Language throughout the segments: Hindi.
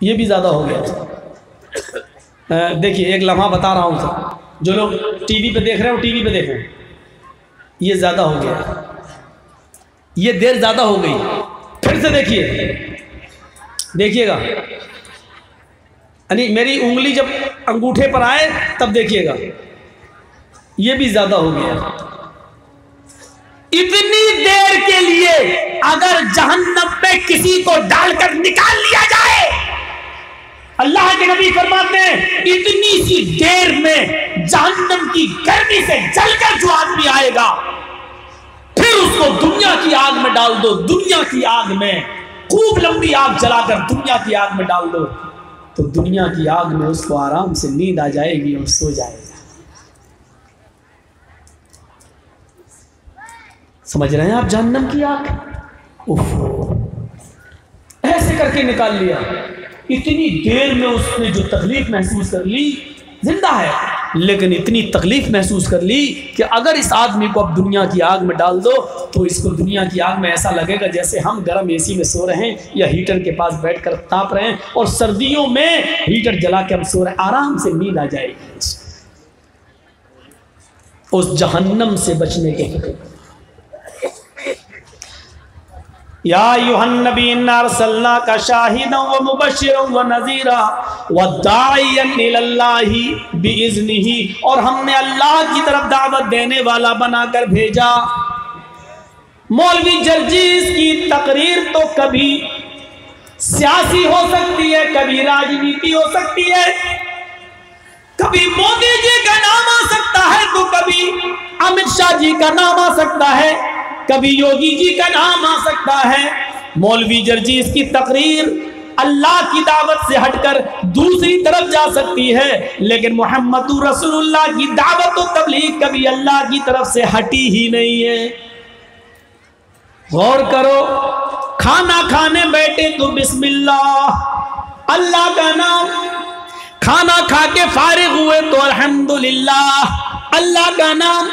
ये भी ज़्यादा हो गया। देखिए एक लम्हा बता रहा हूँ सर, जो लोग टीवी पे देख रहे हैं वो टीवी पे देखें, ये ज़्यादा हो गया, ये देर ज़्यादा हो गई। फिर से देखिएगा, यानी मेरी उंगली जब अंगूठे पर आए तब देखिएगा, ये भी ज़्यादा हो गया। इतनी देर के लिए अगर जहन्नम में किसी को डालकर निकाल लिया जाए, अल्लाह के नबी फरमाते हैं इतनी सी देर में जहन्नम की गर्मी से जलकर जो आदमी आएगा, फिर उसको दुनिया की आग में डाल दो, दुनिया की आग में खूब लंबी आग जलाकर दुनिया की आग में डाल दो, तो दुनिया की आग में उसको आराम से नींद आ जाएगी और सो जाएगा। समझ रहे हैं आप जहन्नम की आग? ऐसे करके निकाल लिया। इतनी देर में उसने जो तकलीफ महसूस कर ली, जिंदा है लेकिन इतनी तकलीफ महसूस कर ली कि अगर इस आदमी को अब दुनिया की आग में डाल दो तो इसको दुनिया की आग में ऐसा लगेगा जैसे हम गर्म एसी में सो रहे हैं या हीटर के पास बैठकर ताप रहे हैं, और सर्दियों में हीटर जला के हम सो रहे हैं, आराम से नींद आ जाएगी। उस जहन्नम से बचने के या अय्युहन नबी इन्ना अरसलनाका शाहिदन व मुबश्शिरन व नज़ीरा व दाइयन इलल्लाहि बिइज़्निही, और हमने अल्लाह की तरफ दावत देने वाला बनाकर भेजा। मौलवी जर्जीस की तकरीर तो कभी सियासी हो सकती है, कभी राजनीति हो सकती है, कभी मोदी जी का नाम आ सकता है तो कभी अमित शाह जी का नाम आ सकता है, कभी योगी जी का नाम आ सकता है। मौलवी जर्जीस की तकरीर अल्लाह की दावत से हटकर दूसरी तरफ जा सकती है, लेकिन मोहम्मदुर रसूलुल्लाह की दावत और तबलीग कभी अल्लाह की तरफ से हटी ही नहीं है। गौर करो, खाना खाने बैठे तो बिस्मिल्लाह, अल्लाह का नाम, खाना खा के फारिग हुए तो अल्हम्दुलिल्लाह, अल्लाह का नाम,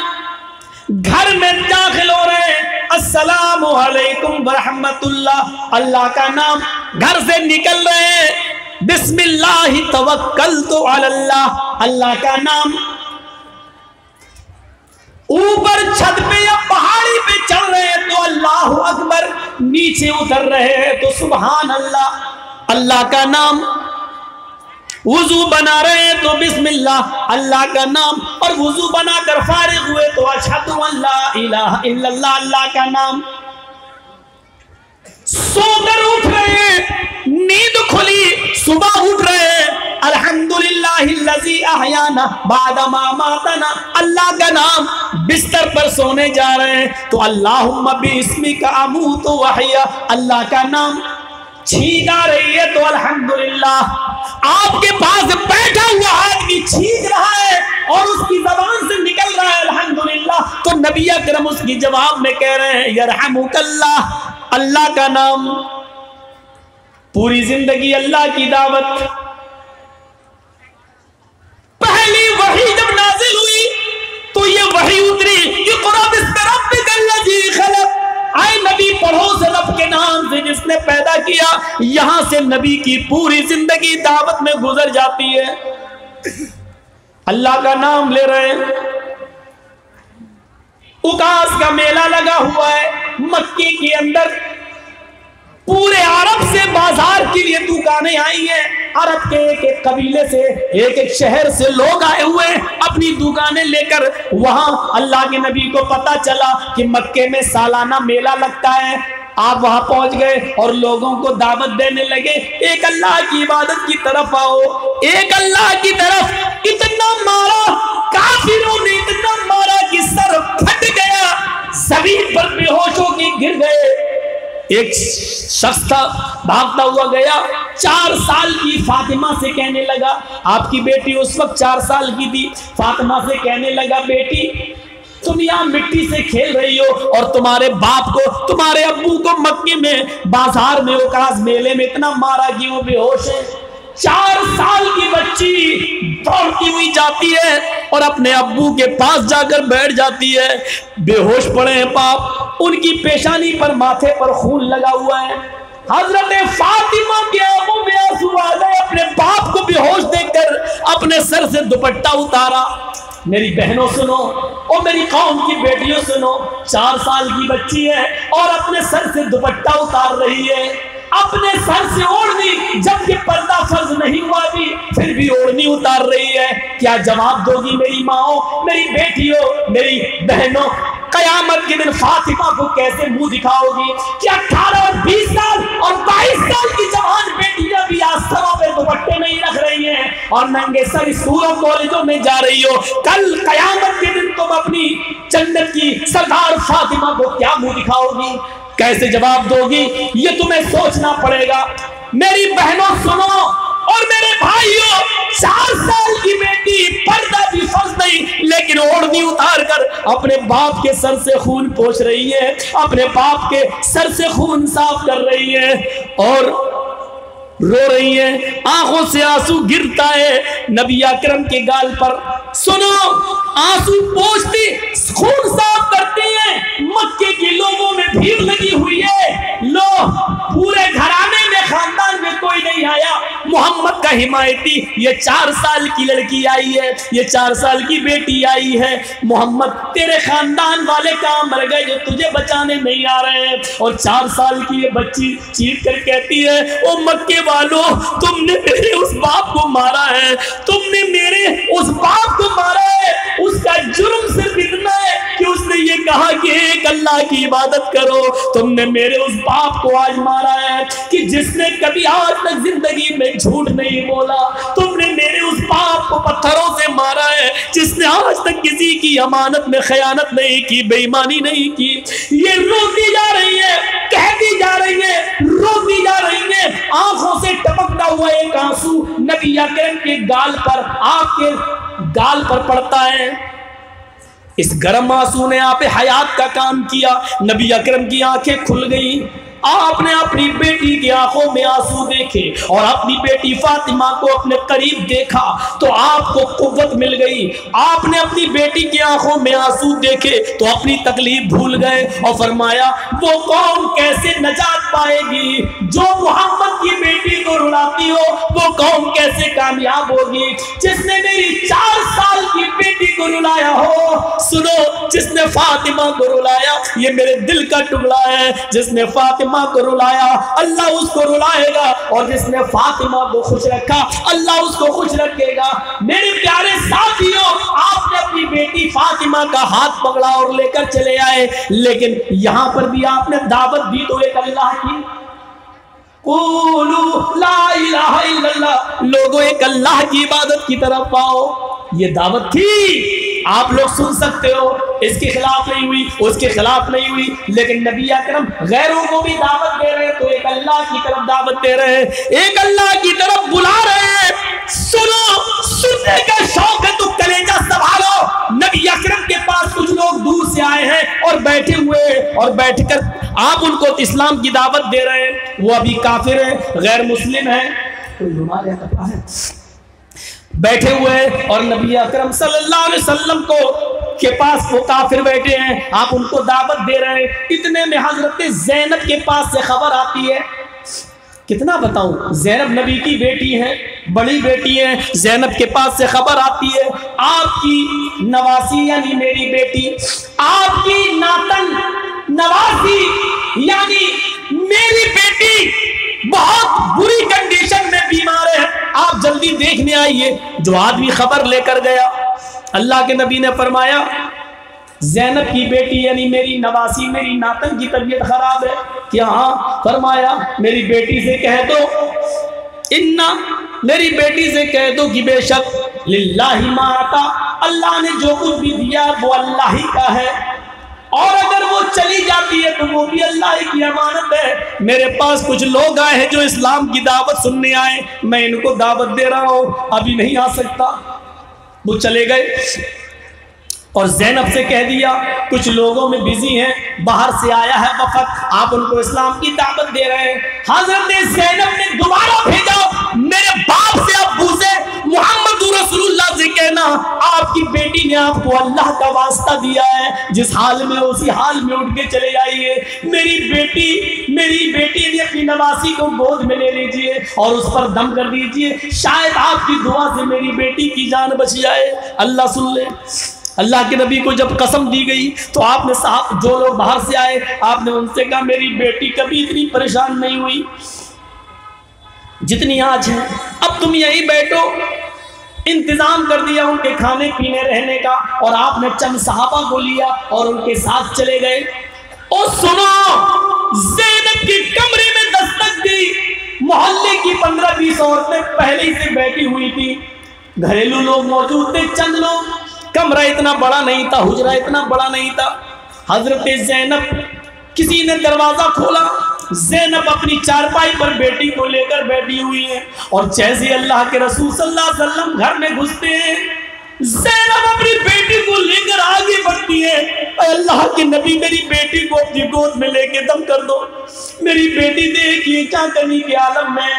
घर में दाखिल हो रहे हैं अस्सलामु अलैकुम व रहमतुल्लाह, अल्लाह का नाम, घर से निकल रहे हैं बिस्मिल्लाहि तवक्कलतु अलल्लाह, अल्लाह का नाम, ऊपर छत पे या पहाड़ी पे चढ़ रहे हैं तो अल्लाहु अकबर, नीचे उतर रहे हैं तो सुभान अल्लाह, अल्लाह का नाम, वुजू बना रहे हैं तो बिस्मिल्लाह, अल्लाह का नाम, और वुजू बनाकर फारिग हुए तो अशहदु अल्ला इलाहा इल्लल्लाह, अल्लाह का नाम। सोकर उठ रहे हैं, नींद खुली, सुबह उठ रहे हैं, अल्हम्दुलिल्लाहिल्लज़ी अहयाना बाद मा मातना, अल्लाह का नाम, बिस्तर पर सोने जा रहे हैं तो अल्लाहुम्मा बिस्मिका अमूतु व अहया, अल्लाह का नाम, छींक आ रही है तो अल्हम्दुलिल्लाह, आपके पास बैठा हुआ आदमी छींक रहा है और उसकी जबान से निकल रहा है अल्हम्दुलिल्लाह, तो नबी अकरम उसकी जवाब में कह रहे हैं यरहमुकल्लाह, अल्लाह का नाम। पूरी जिंदगी अल्लाह की दावत। पहली वही जब नाजिल हुई तो ये वही उतरी, इक़रा बिस्मि रब्बिकल्लज़ी खलक़, आए नबी पढ़ो से रब के नाम से जिसने पैदा किया। यहां से नबी की पूरी जिंदगी दावत में गुजर जाती है, अल्लाह का नाम ले रहे हैं। उकास का मेला लगा हुआ है मक्के के अंदर, पूरे अरब से बाजार के लिए दुकानें आई हैं, अरब के एक एक कबीले से, एक एक शहर से लोग आए हुए अपनी दुकानें लेकर। वहां अल्लाह के नबी को पता चला कि मक्के में सालाना मेला लगता है। आप वहां पहुंच गए और लोगों को दावत देने लगे, एक अल्लाह की इबादत की तरफ आओ, एक अल्लाह की तरफ। इतना मारा काफिरों ने, इतना मारा कि सर फट गया, जमीन पर बेहोश होकर गिर गए। एक शख्स था भागता हुआ गया, 4 साल की फातिमा से कहने लगा, आपकी बेटी उस वक्त 4 साल की थी, फातिमा से कहने लगा, बेटी तुम यहाँ मिट्टी से खेल रही हो और तुम्हारे बाप को, तुम्हारे अब्बू को मक्के में बाजार में उकास मेले में इतना मारा कि वो बेहोश है। 4 साल की बच्ची दौड़ती हुई जाती है और अपने अब्बू के पास जाकर बैठ जाती है। बेहोश पड़े हैं बाप, उनकी पेशानी पर, माथे पर खून लगा हुआ है। हजरत फातिमा के आंखों में आंसू आ दुपट्टा उतारा। मेरी बहनों सुनो और मेरी कौम की बेटियों सुनो, 4 साल की बच्ची है और अपने सर से दुपट्टा उतार रही है, अपने सर से ओढ़नी, जबकि पर्दा फर्ज नहीं हुआ भी फिर भी ओढ़नी उतार रही है। क्या जवाब दोगी मेरी माओ, मेरी बेटियों, मेरी बहनों? कयामत के दिन फातिमा को कैसे मुंह दिखाओगी कि 18 और 20 साल और 22 साल की जवान बेटियां भी आज सरों पे दुपट्टे नहीं रख रही हैं और नंगे सर स्कूलों कॉलेजों में जा रही हो? कल कयामत के दिन तुम अपनी जन्नत की सरदार फातिमा को क्या मुंह दिखाओगी, कैसे जवाब दोगी? ये तुम्हें सोचना पड़ेगा। मेरी बहनों सुनो और मेरे भाइयों, 4 साल की बेटी, पर्दा भी फर्ज नहीं, लेकिन ओढ़नी उतार कर अपने बाप के सर से खून पोंछ रही है, अपने बाप के सर से खून साफ कर रही है और रो रही है, आंखों से आंसू गिरता है नबी अकरम के गाल पर। सुनो, आंसू पोंछती, खून साफ करती है। मक्के के लोगों में भीड़ लगी हुई है, लो पूरे घराने में, खानदान में कोई नहीं आया, मोहम्मद का हिमायती, ये 4 साल की लड़की आई है, ये 4 साल की बेटी आई है। मोहम्मद, तेरे खानदान वाले कहां मर गए जो तुझे बचाने नहीं आ रहे हैं? और 4 साल की ये बच्ची चीख कर कहती है, ओ मक्के वालों, तुमने मेरे उस बाप को मारा है, तुमने मेरे उस बाप को मारा है। उसका जुर्म सिर्फ इतना है कि उसने ये कहा कि एक अल्लाह की इबादत करो। तुमने मेरे उस बाप को आज मारा है कि जिसने कभी आज तक जिंदगी में झूठ नहीं बोला। तुमने मेरे उस बाप को पत्थरों से मारा है जिसने आज तक किसी की अमानत में खयानत नहीं की, बेईमानी नहीं की। ये रोती जा रही है, कहती जा रही है, रोती जा रही है, आंखों से टपकता हुआ एक आंसू नबी अकरम के गाल पर, आपके गाल पर पड़ता है। इस गर्म आंसू ने आप हयात का काम किया। नबी अकरम की आंखें खुल गई, आपने अपनी बेटी की आंखों में आंसू देखे और अपनी बेटी फातिमा को अपने करीब देखा तो आपको कुव्वत मिल गई। आपने अपनी बेटी की आंखों में आंसू देखे तो अपनी तकलीफ भूल गए और फरमाया, वो कौम कैसे नजात पाएगी जो मोहम्मद की बेटी को रुलाती हो? वो कौम कैसे कामयाब होगी जिसने मेरी 4 साल की बेटी को रुलाया हो? सुनो, जिसने फातिमा को रुलाया, ये मेरे दिल का टुकड़ा है। जिसने फातिमा को रुलाया, अल्लाह उसको रुलाएगा, और जिसने फातिमा को खुश रखा, अल्लाह उसको खुश रखेगा। मेरे प्यारे साथियों, आपने अपनी बेटी फातिमा का हाथ पकड़ा और लेकर चले आए, लेकिन यहां पर भी आपने दावत दी तो एक अल्लाह की, क़ूलू ला इलाहा इल्लल्लाह, लोगों एक अल्लाह की इबादत की तरफ आओ। ये दावत थी, आप लोग सुन सकते हो, इसके खिलाफ नहीं हुई, उसके खिलाफ नहीं हुई, लेकिन नबी अकरम गैरों को भी दावत दे रहे हैं तो एक अल्लाह की तरफ दावत दे रहे हैं, एक अल्लाह की तरफ बुला रहे हैं। सुनो, सुनने का शौक है तो कलेजा संभालो। नबी अकरम के पास कुछ लोग दूर से आए हैं और बैठे हुए हैं, और बैठकर आप उनको इस्लाम की दावत दे रहे हैं। वो अभी काफिर है, गैर मुस्लिम है, बैठे हुए और नबी अकरम सल्लल्लाहु अलैहि वसल्लम को के पास वो काफिर बैठे हैं, आप उनको दावत दे रहे हैं। इतने में हजरत ज़ैनब के पास से खबर आती है। कितना बताऊं, ज़ैनब नबी की बेटी है, बड़ी बेटी है। ज़ैनब के पास से खबर आती है, आपकी नवासी यानी मेरी बेटी, आपकी नातन नवासी यानी मेरी बेटी बहुत बुरी कंडीशन में बीमार है, आप जल्दी देखने आइए। जो आदमी खबर लेकर गया, अल्लाह के नबी ने फरमाया, ज़ैनब की बेटी यानी मेरी नवासी, मेरी नातन की तबीयत खराब है क्या? हाँ। फरमाया, मेरी बेटी से कह दो, इन्ना, मेरी बेटी से कह दो कि बेशक लिल्लाहि मा अता, अल्लाह ने जो कुछ भी दिया वो अल्लाह ही का है, और अगर वो चली जाती है तो वो भी अल्लाह की अमानत है। मेरे पास कुछ लोग आए हैं जो इस्लाम की दावत सुनने आए, मैं इनको दावत दे रहा हूँ, अभी नहीं आ सकता। वो चले गए और ज़ैनब से कह दिया, कुछ लोगों में बिजी हैं, बाहर से आया है वफद, आप उनको इस्लाम की दावत दे रहे हैं। हज़रत ज़ैनब ने दोबारा भेजा, मेरे बाप से, अब्बू से, मोहम्मद रसूलुल्लाह से कहना, आपकी बेटी ने आपको अल्लाह का वास्ता दिया है, जिस हाल में उसी हाल में उठ के चले आइए। मेरी बेटी मेरी बेटी ने अपनी नवासी को गोद में ले लीजिए और उस पर दम कर दीजिए, शायद आपकी दुआ से मेरी बेटी की जान बच जाए। अल्लाह सुन ले। अल्लाह के नबी को जब कसम दी गई तो आपने साहब जो लोग बाहर से आए आपने उनसे कहा मेरी बेटी कभी इतनी परेशान नहीं हुई जितनी आज है, अब तुम यहीं बैठो। इंतजाम कर दिया उनके खाने पीने रहने का और आपने चंद सहाबा को लिया और उनके साथ चले गए। और सुनो, ज़ैनब के कमरे में दस्तक दी। मोहल्ले की 15-20 औरतें पहले ही से बैठी हुई थी, घरेलू लोग मौजूद थे, चंद लोग। कमरा इतना बड़ा नहीं था, हुजरा इतना बड़ा नहीं था। हजरत ज़ैनब, किसी ने दरवाजा खोला, ज़ैनब अपनी चारपाई पर बेटी को लेकर बैठी हुई है और जैसे अल्लाह के रसूल सल्लल्लाहु अलैहि वसल्लम घर में घुसते हैं, ज़ैनब अपनी बेटी को लेकर आगे बढ़ती है। अल्लाह के नबी मेरी बेटी को अपनी गोद में लेके दम कर दो, मेरी बेटी देखिए क्या करने के आलम में।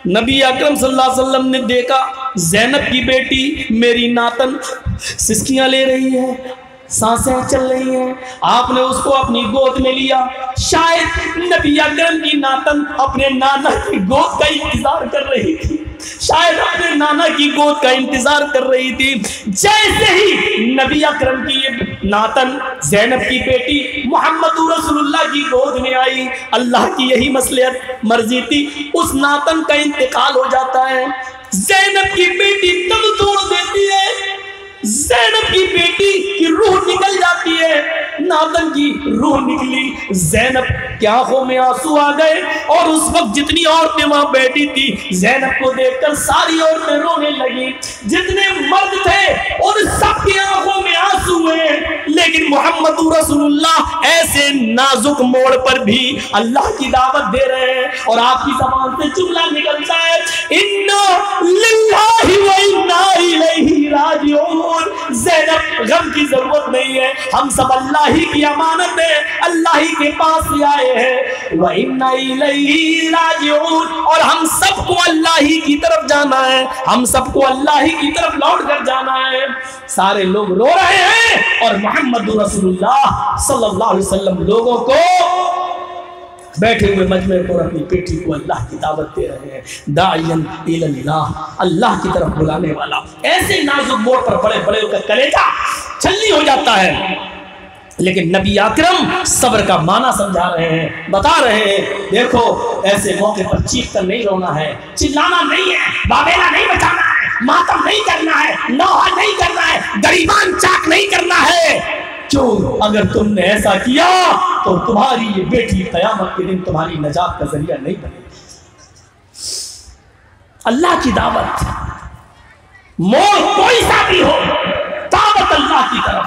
नबी अकरम सल्लल्लाहु अलैहि वसल्लम ने देखा ज़ैनब की बेटी मेरी नातन सिसकियां ले रही है, सांसें चल रही हैं। आपने उसको अपनी गोद में लिया। शायद नबी अकरम की नातन अपने नाना की गोद का इंतजार कर रही थी, शायद अपने नाना की गोद का इंतजार कर रही थी। जैसे ही नबी अकरम की ये नातन ज़ैनब की बेटी मोहम्मद रसूलुल्लाह की गोद में आई, अल्लाह की यही मसलियत मर्जी थी, उस नातन का इंतकाल हो जाता है। ज़ैनब की बेटी दम तोड़ देती है, ज़ैनब की बेटी की रूह निकल जाती है, नातन की रूह निकली, ज़ैनब की आंखों में आंसू आ गए। और उस वक्त जितनी औरतें वहां बैठी थी, ज़ैनब को देखकर सारी औरतें रोने लगी। जितने मर्द थे उन सब की आंखों में आंसू हुए, लेकिन मोहम्मद रसूलुल्लाह ऐसे नाजुक मोड़ पर भी अल्लाह की दावत दे रहे हैं और आपकी ज़बान से जुमला निकलता है, इन्ना लिल्लाहि व इन्ना इलैहि राजिऊन। ज़ैनब गम की जरूरत नहीं है, हम सब अल्लाह ही की अमानत है, अल्लाह ही के पास से आए हैं। व इन्ना इलैहि राजिऊन, और हम सबको अल्लाह ही की तरफ जाना है, हम सबको अल्लाह ही की तरफ लौट कर जाना है। सारे लोग रो रहे हैं और मोहम्मद रसूलुल्लाह सल्लल्लाहु अलैहि वसल्लम लोगों को बैठे हुए मजमे पर अपनी बेटी को अल्लाह की दावत दे रहे हैं। दाइयन इलल्लाह, अल्लाह की तरफ बुलाने वाला। ऐसे नाजुक मोड़ पर बड़े बड़े का कलेजा छलनी हो जाता है, लेकिन नबी अकरम सब्र का माना समझा रहे हैं, बता रहे हैं देखो ऐसे मौके पर चीख कर नहीं रोना है, चिल्लाना नहीं है, बाबेला नहीं बचाना है, मातम नहीं करना है, नौहा नहीं करना है, गरीबान चाक नहीं करना है। क्यों? अगर तुमने ऐसा किया तो तुम्हारी ये बेटी कयामत के दिन तुम्हारी नजात का जरिया नहीं बनेगी। अल्लाह की दावत, मोड़ कोई सा भी हो, दावत अल्लाह की तरफ।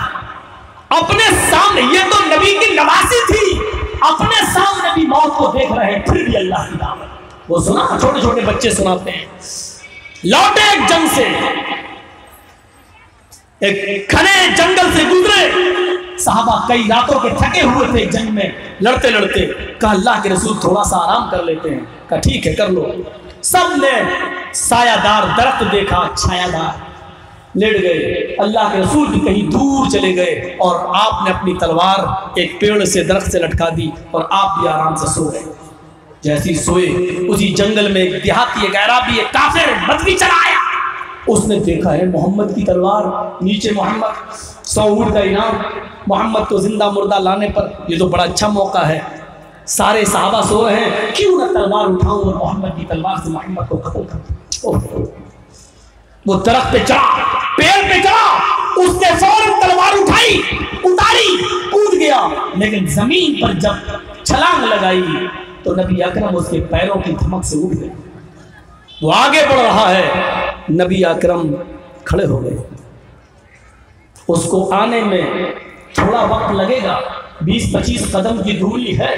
अपने सामने, ये तो नबी की नवासी थी, अपने सामने भी मौत को देख रहे हैं, फिर भी अल्लाह की दावत। वो सुना, छोटे छोटे बच्चे सुनाते हैं, लौटे एक जंग से, एक घने जंगल से गुजरे, साहबा कई रातों के थके हुए थे जंग में लड़ते लड़ते। कहा अल्लाह के रसूल थोड़ा सा आराम कर लेते हैं। कहा ठीक है कर लो। सबने सायादार दरख्त देखा, छायादार, लेट गए। अल्लाह के रसूल भी कहीं दूर चले गए और आपने अपनी तलवार एक पेड़ से दरख्त से लटका दी और आप भी आराम से सो गए। जैसे ही सोए, उसी जंगल में एक देहाती, एक अरबी, एक काफिर बदवी चला आया। उसने देखा है मोहम्मद की तलवार, नीचे मोहम्मद, 100 ऊँट का इनाम, मोहम्मद को जिंदा मुर्दा लाने पर। ये तो बड़ा अच्छा मौका है, सारे सहाबा सो रहे हैं, क्यों ना तलवार उठाऊं और मोहम्मद की तलवार से मोहम्मद को खत्म कर दूं। वो दरख्त पे चढ़ा, पेड़ पे चढ़ा, उसने फौरन तलवार उठाई, उतारी, कूद गया, लेकिन जमीन पर जब छलांग लगाई तो नबी अकरम उसके पैरों की धमक से उठ गए। वो आगे बढ़ रहा है, नबी अकरम खड़े हो गए। उसको आने में थोड़ा वक्त लगेगा, 20-25 कदम की दूरी है,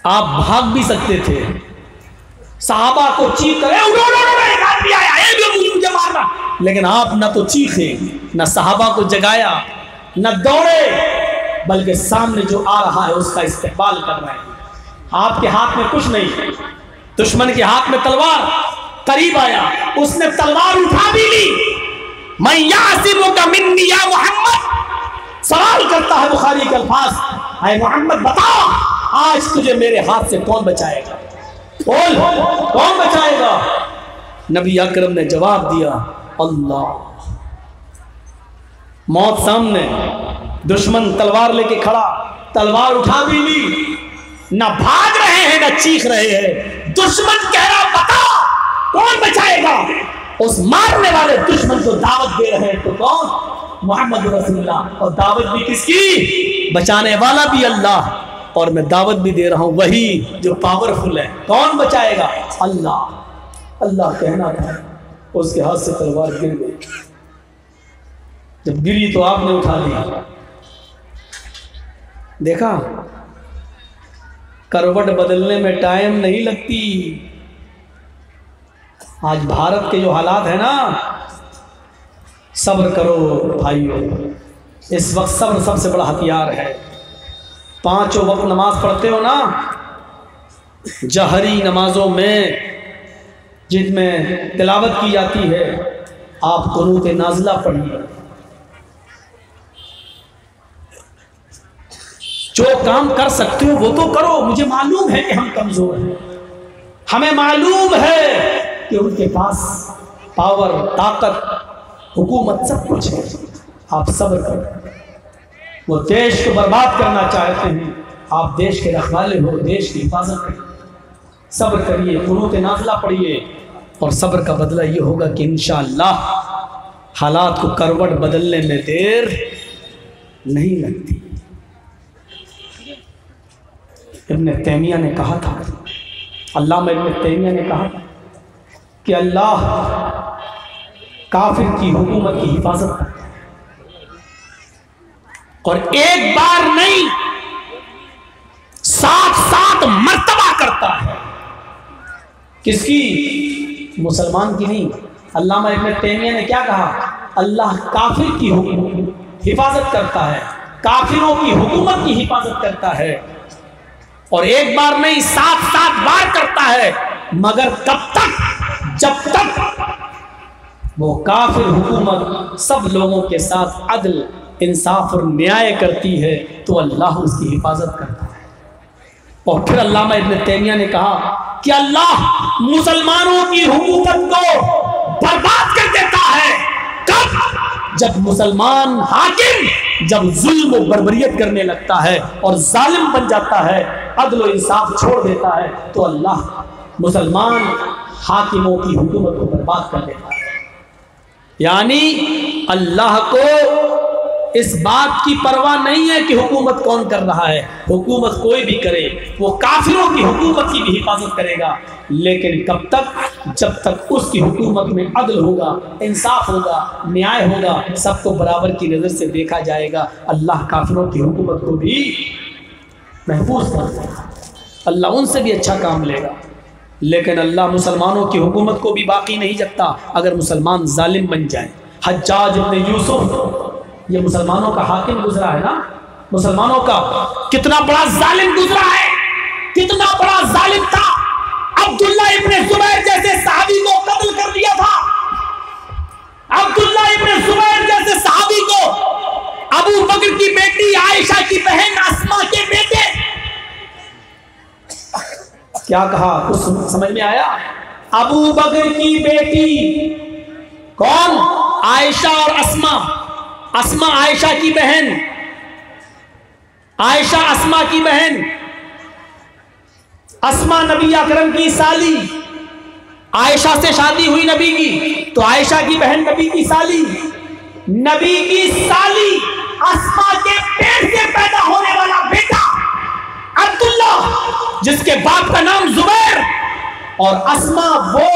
आप भाग भी सकते थे। साहबा को चीख कर एक आदमी आया, मुझे मारना, लेकिन आप न तो चीखे, न साहबा को जगाया, न दौड़े, बल्कि सामने जो आ रहा है उसका इस्तेमाल कर रहे हैं। आपके हाथ में कुछ नहीं, दुश्मन के हाथ में तलवार। करीब आया, उसने तलवार उठा भी ली। मैं यासिमुका मिन्नी या मोहम्मद, सवाल करता है बुखारी के अल्फाज, है मोहम्मद बताओ आज तुझे मेरे हाथ से कौन बचाएगा? बोल, कौन बचाएगा? नबी अकरम ने जवाब दिया, अल्लाह। मौत सामने, दुश्मन तलवार लेके खड़ा, तलवार उठा भी ली, ना भाग रहे हैं ना चीख रहे हैं। दुश्मन कह रहा बता कौन बचाएगा? उस मारने वाले दुश्मन को दावत दे रहे हैं तो कौन? मोहम्मद रसूलुल्लाह। और दावत भी किसकी? बचाने वाला भी अल्लाह, और मैं दावत भी दे रहा हूं वही जो पावरफुल है। कौन बचाएगा? अल्लाह। अल्लाह कहना था, उसके हाथ से तलवार गिर गई। जब गिरी तो आपने उठा ली। देखा, करवट बदलने में टाइम नहीं लगती। आज भारत के जो हालात है ना, सब्र करो भाइयों। इस वक्त सब्र सबसे बड़ा हथियार है। 5 वक्त नमाज पढ़ते हो ना, जहरी नमाजों में जिनमें तिलावत की जाती है, आप कुनूत नाज़िला पढ़िए। जो काम कर सकते हो वो तो करो। मुझे मालूम है कि हम कमजोर हैं, हमें मालूम है कि उनके पास पावर, ताकत, हुकूमत सब कुछ है। आप सब्र करो। वो देश को बर्बाद करना चाहते हैं, आप देश के रखवाले हो, देश की हिफाजत करिए। सब्र करिए, कुनूत नाज़िला पढ़िए, और सब्र का बदला ये होगा कि इंशाअल्लाह हालात को करवट बदलने में देर नहीं लगती। इब्न तैमिया ने कहा था, अल्लामा इब्न तैमिया ने कहा था कि अल्लाह काफिर की हुकूमत की हिफाजत करता है, और एक बार नहीं 7 मर्तबा करता है। किसकी? मुसलमान की नहीं। अल्लामा इब्न तैमिया ने क्या कहा? अल्लाह काफिर की हिफाजत करता है, काफिरों की हुकूमत की हिफाजत करता है, और एक बार नहीं 7 बार करता है। मगर कब तक? जब तक वो काफिर हुकूमत सब लोगों के साथ अदल, इंसाफ और न्याय करती है तो अल्लाह उसकी हिफाजत करता है। और फिर अल्लामा इब्न तैमिया ने कहा कि अल्लाह मुसलमानों की हुकूमत को बर्बाद कर देता है। कब? जब मुसलमान हाकिम जब जुल्म और बर्बरियत करने लगता है और जालिम बन जाता है, अदल और इंसाफ छोड़ देता है, तो अल्लाह मुसलमान हाकिमों की हुकूमत को बर्बाद कर देता है। यानी अल्लाह को इस बात की परवाह नहीं है कि हुकूमत कौन कर रहा है। हुकूमत कोई भी करे, वो काफिरों की हुकूमत की भी हिफाजत करेगा, लेकिन कब तक? जब तक उसकी हुकूमत में अदल होगा, इंसाफ होगा, न्याय होगा, सबको बराबर की नज़र से देखा जाएगा। अल्लाह काफिरों की हुकूमत को भी महफूज करेगा, अल्लाह उनसे भी अच्छा काम लेगा। लेकिन अल्लाह मुसलमानों की हुकूमत को भी बाकी नहीं रखता अगर मुसलमान जालिम बन जाए। हज्जाज इब्न यूसुफ ये मुसलमानों का हाकिम गुजरा है ना, मुसलमानों का कितना बड़ा जालिम गुजरा है, कितना बड़ा जालिम था। अब्दुल्ला इब्ने जुबैर जैसे सहाबी को कत्ल कर दिया था। अब्दुल्ला इब्ने जुबैर जैसे सहाबी को अबू बकर की बेटी आयशा की बहन अस्मा के बेटे, क्या कहा? कुछ समझ में आया? अबू बकर की बेटी कौन? आयशा और अस्मा। अस्मा आयशा की बहन, आयशा अस्मा की बहन, अस्मा नबी अकरम की साली। आयशा से शादी हुई नबी की, तो आयशा की बहन नबी की साली। नबी की साली अस्मा के पेट से पैदा होने वाला बेटा अब्दुल्ला, जिसके बाप का नाम जुबैर, और अस्मा वो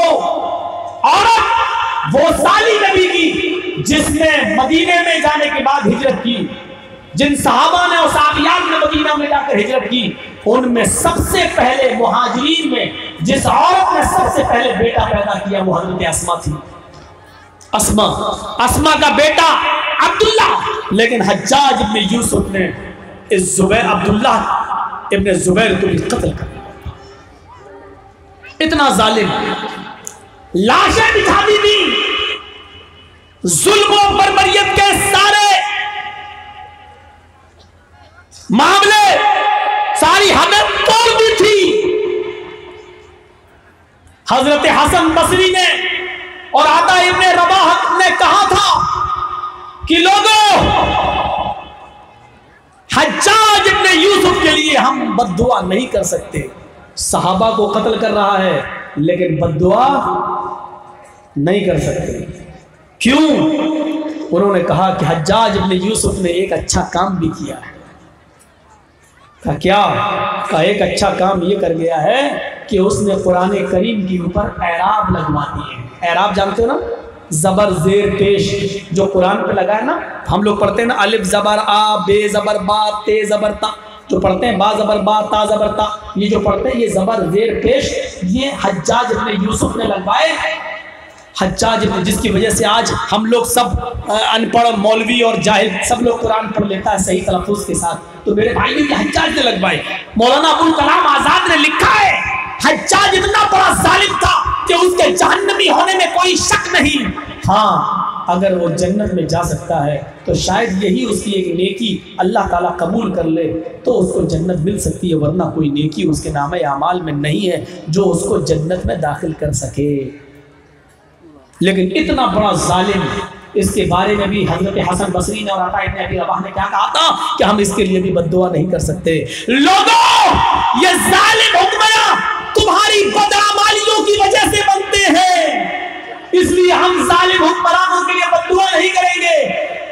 औरत, वो साली नबी की जिसने मदीने में जाने के बाद हिजरत की। जिन सहाबा ने और साहबियात ने मदीना में जाकर हिजरत की, उनमें सबसे पहले मुहाजिरीन में जिस औरत ने सबसे पहले बेटा पैदा किया वो हज़रत अस्मा थी। अस्मा, अस्मा का बेटा अब्दुल्ला। लेकिन हज्जाज इब्न यूसुफ ने इस जुबैर, अब्दुल्ला इब्न जुबैर को भी कत्ल कर दिया। इतना जालिम, लाशें बिछा दी थी, जुल्म और बर्बरियत के सारे मामले, सारी हदत हजरत हसन बसरी ने और आता इब्ने रबाह ने कहा था कि लोगों, हज्जाज इब्ने यूसुफ के लिए हम बद्दुआ नहीं कर सकते। सहाबा को कत्ल कर रहा है लेकिन बद्दुआ नहीं कर सकते। क्यों? उन्होंने कहा कि हज्जाज इब्ने यूसुफ ने एक अच्छा काम भी किया है। कहा क्या? कहा एक अच्छा काम ये कर गया है कि उसने कुरान करीम के ऊपर एराब लगवा दिए। एराब जानते हो ना, जबर जेर पेश जो कुरान पे लगा है ना, हम लोग पढ़ते हैं ना, अलिफ जबर आ, बे जबर बा, ते जबर ता, जो पढ़ते हैं बा जबर बा, ता जबर ता, ये जो पढ़ते हैं ये जबर जेर पेश, ये हज्जाज इब्ने यूसुफ ने लगवाए। हज्जाज जिसकी वजह से आज हम लोग सब अनपढ़ मौलवी और जाहिल सब लोग कुरान पढ़ लेता है सही तलफ़ुज़ के साथ। तो मेरे भाई ने हज्जाज ने लगवाए। मौलाना अबुल कलाम आज़ाद ने लिखा है हज्जाज इतना बड़ा जालिम था कि उसके जहन्नमी होने में कोई शक नहीं। हाँ, अगर वो जन्नत में जा सकता है तो शायद यही उसकी एक नेकी अल्लाह ताला कबूल कर ले तो उसको जन्नत मिल सकती है, वरना कोई नेकी उसके नामे आमाल में नहीं है जो उसको जन्नत में दाखिल कर सके। लेकिन इतना बड़ा जालिम, इसके बारे में भी हजरत हसन बसरी ने और अता इब्ने अबी रबाह ने क्या कहा था कि हम इसके लिए भी बद्दुआ नहीं कर सकते। लोगों, ये जालिम हुक्मरान तुम्हारी बदआमालियों की वजह से बनते हैं, इसलिए हम जालिम हुक्मरानों के लिए बद्दुआ नहीं करेंगे।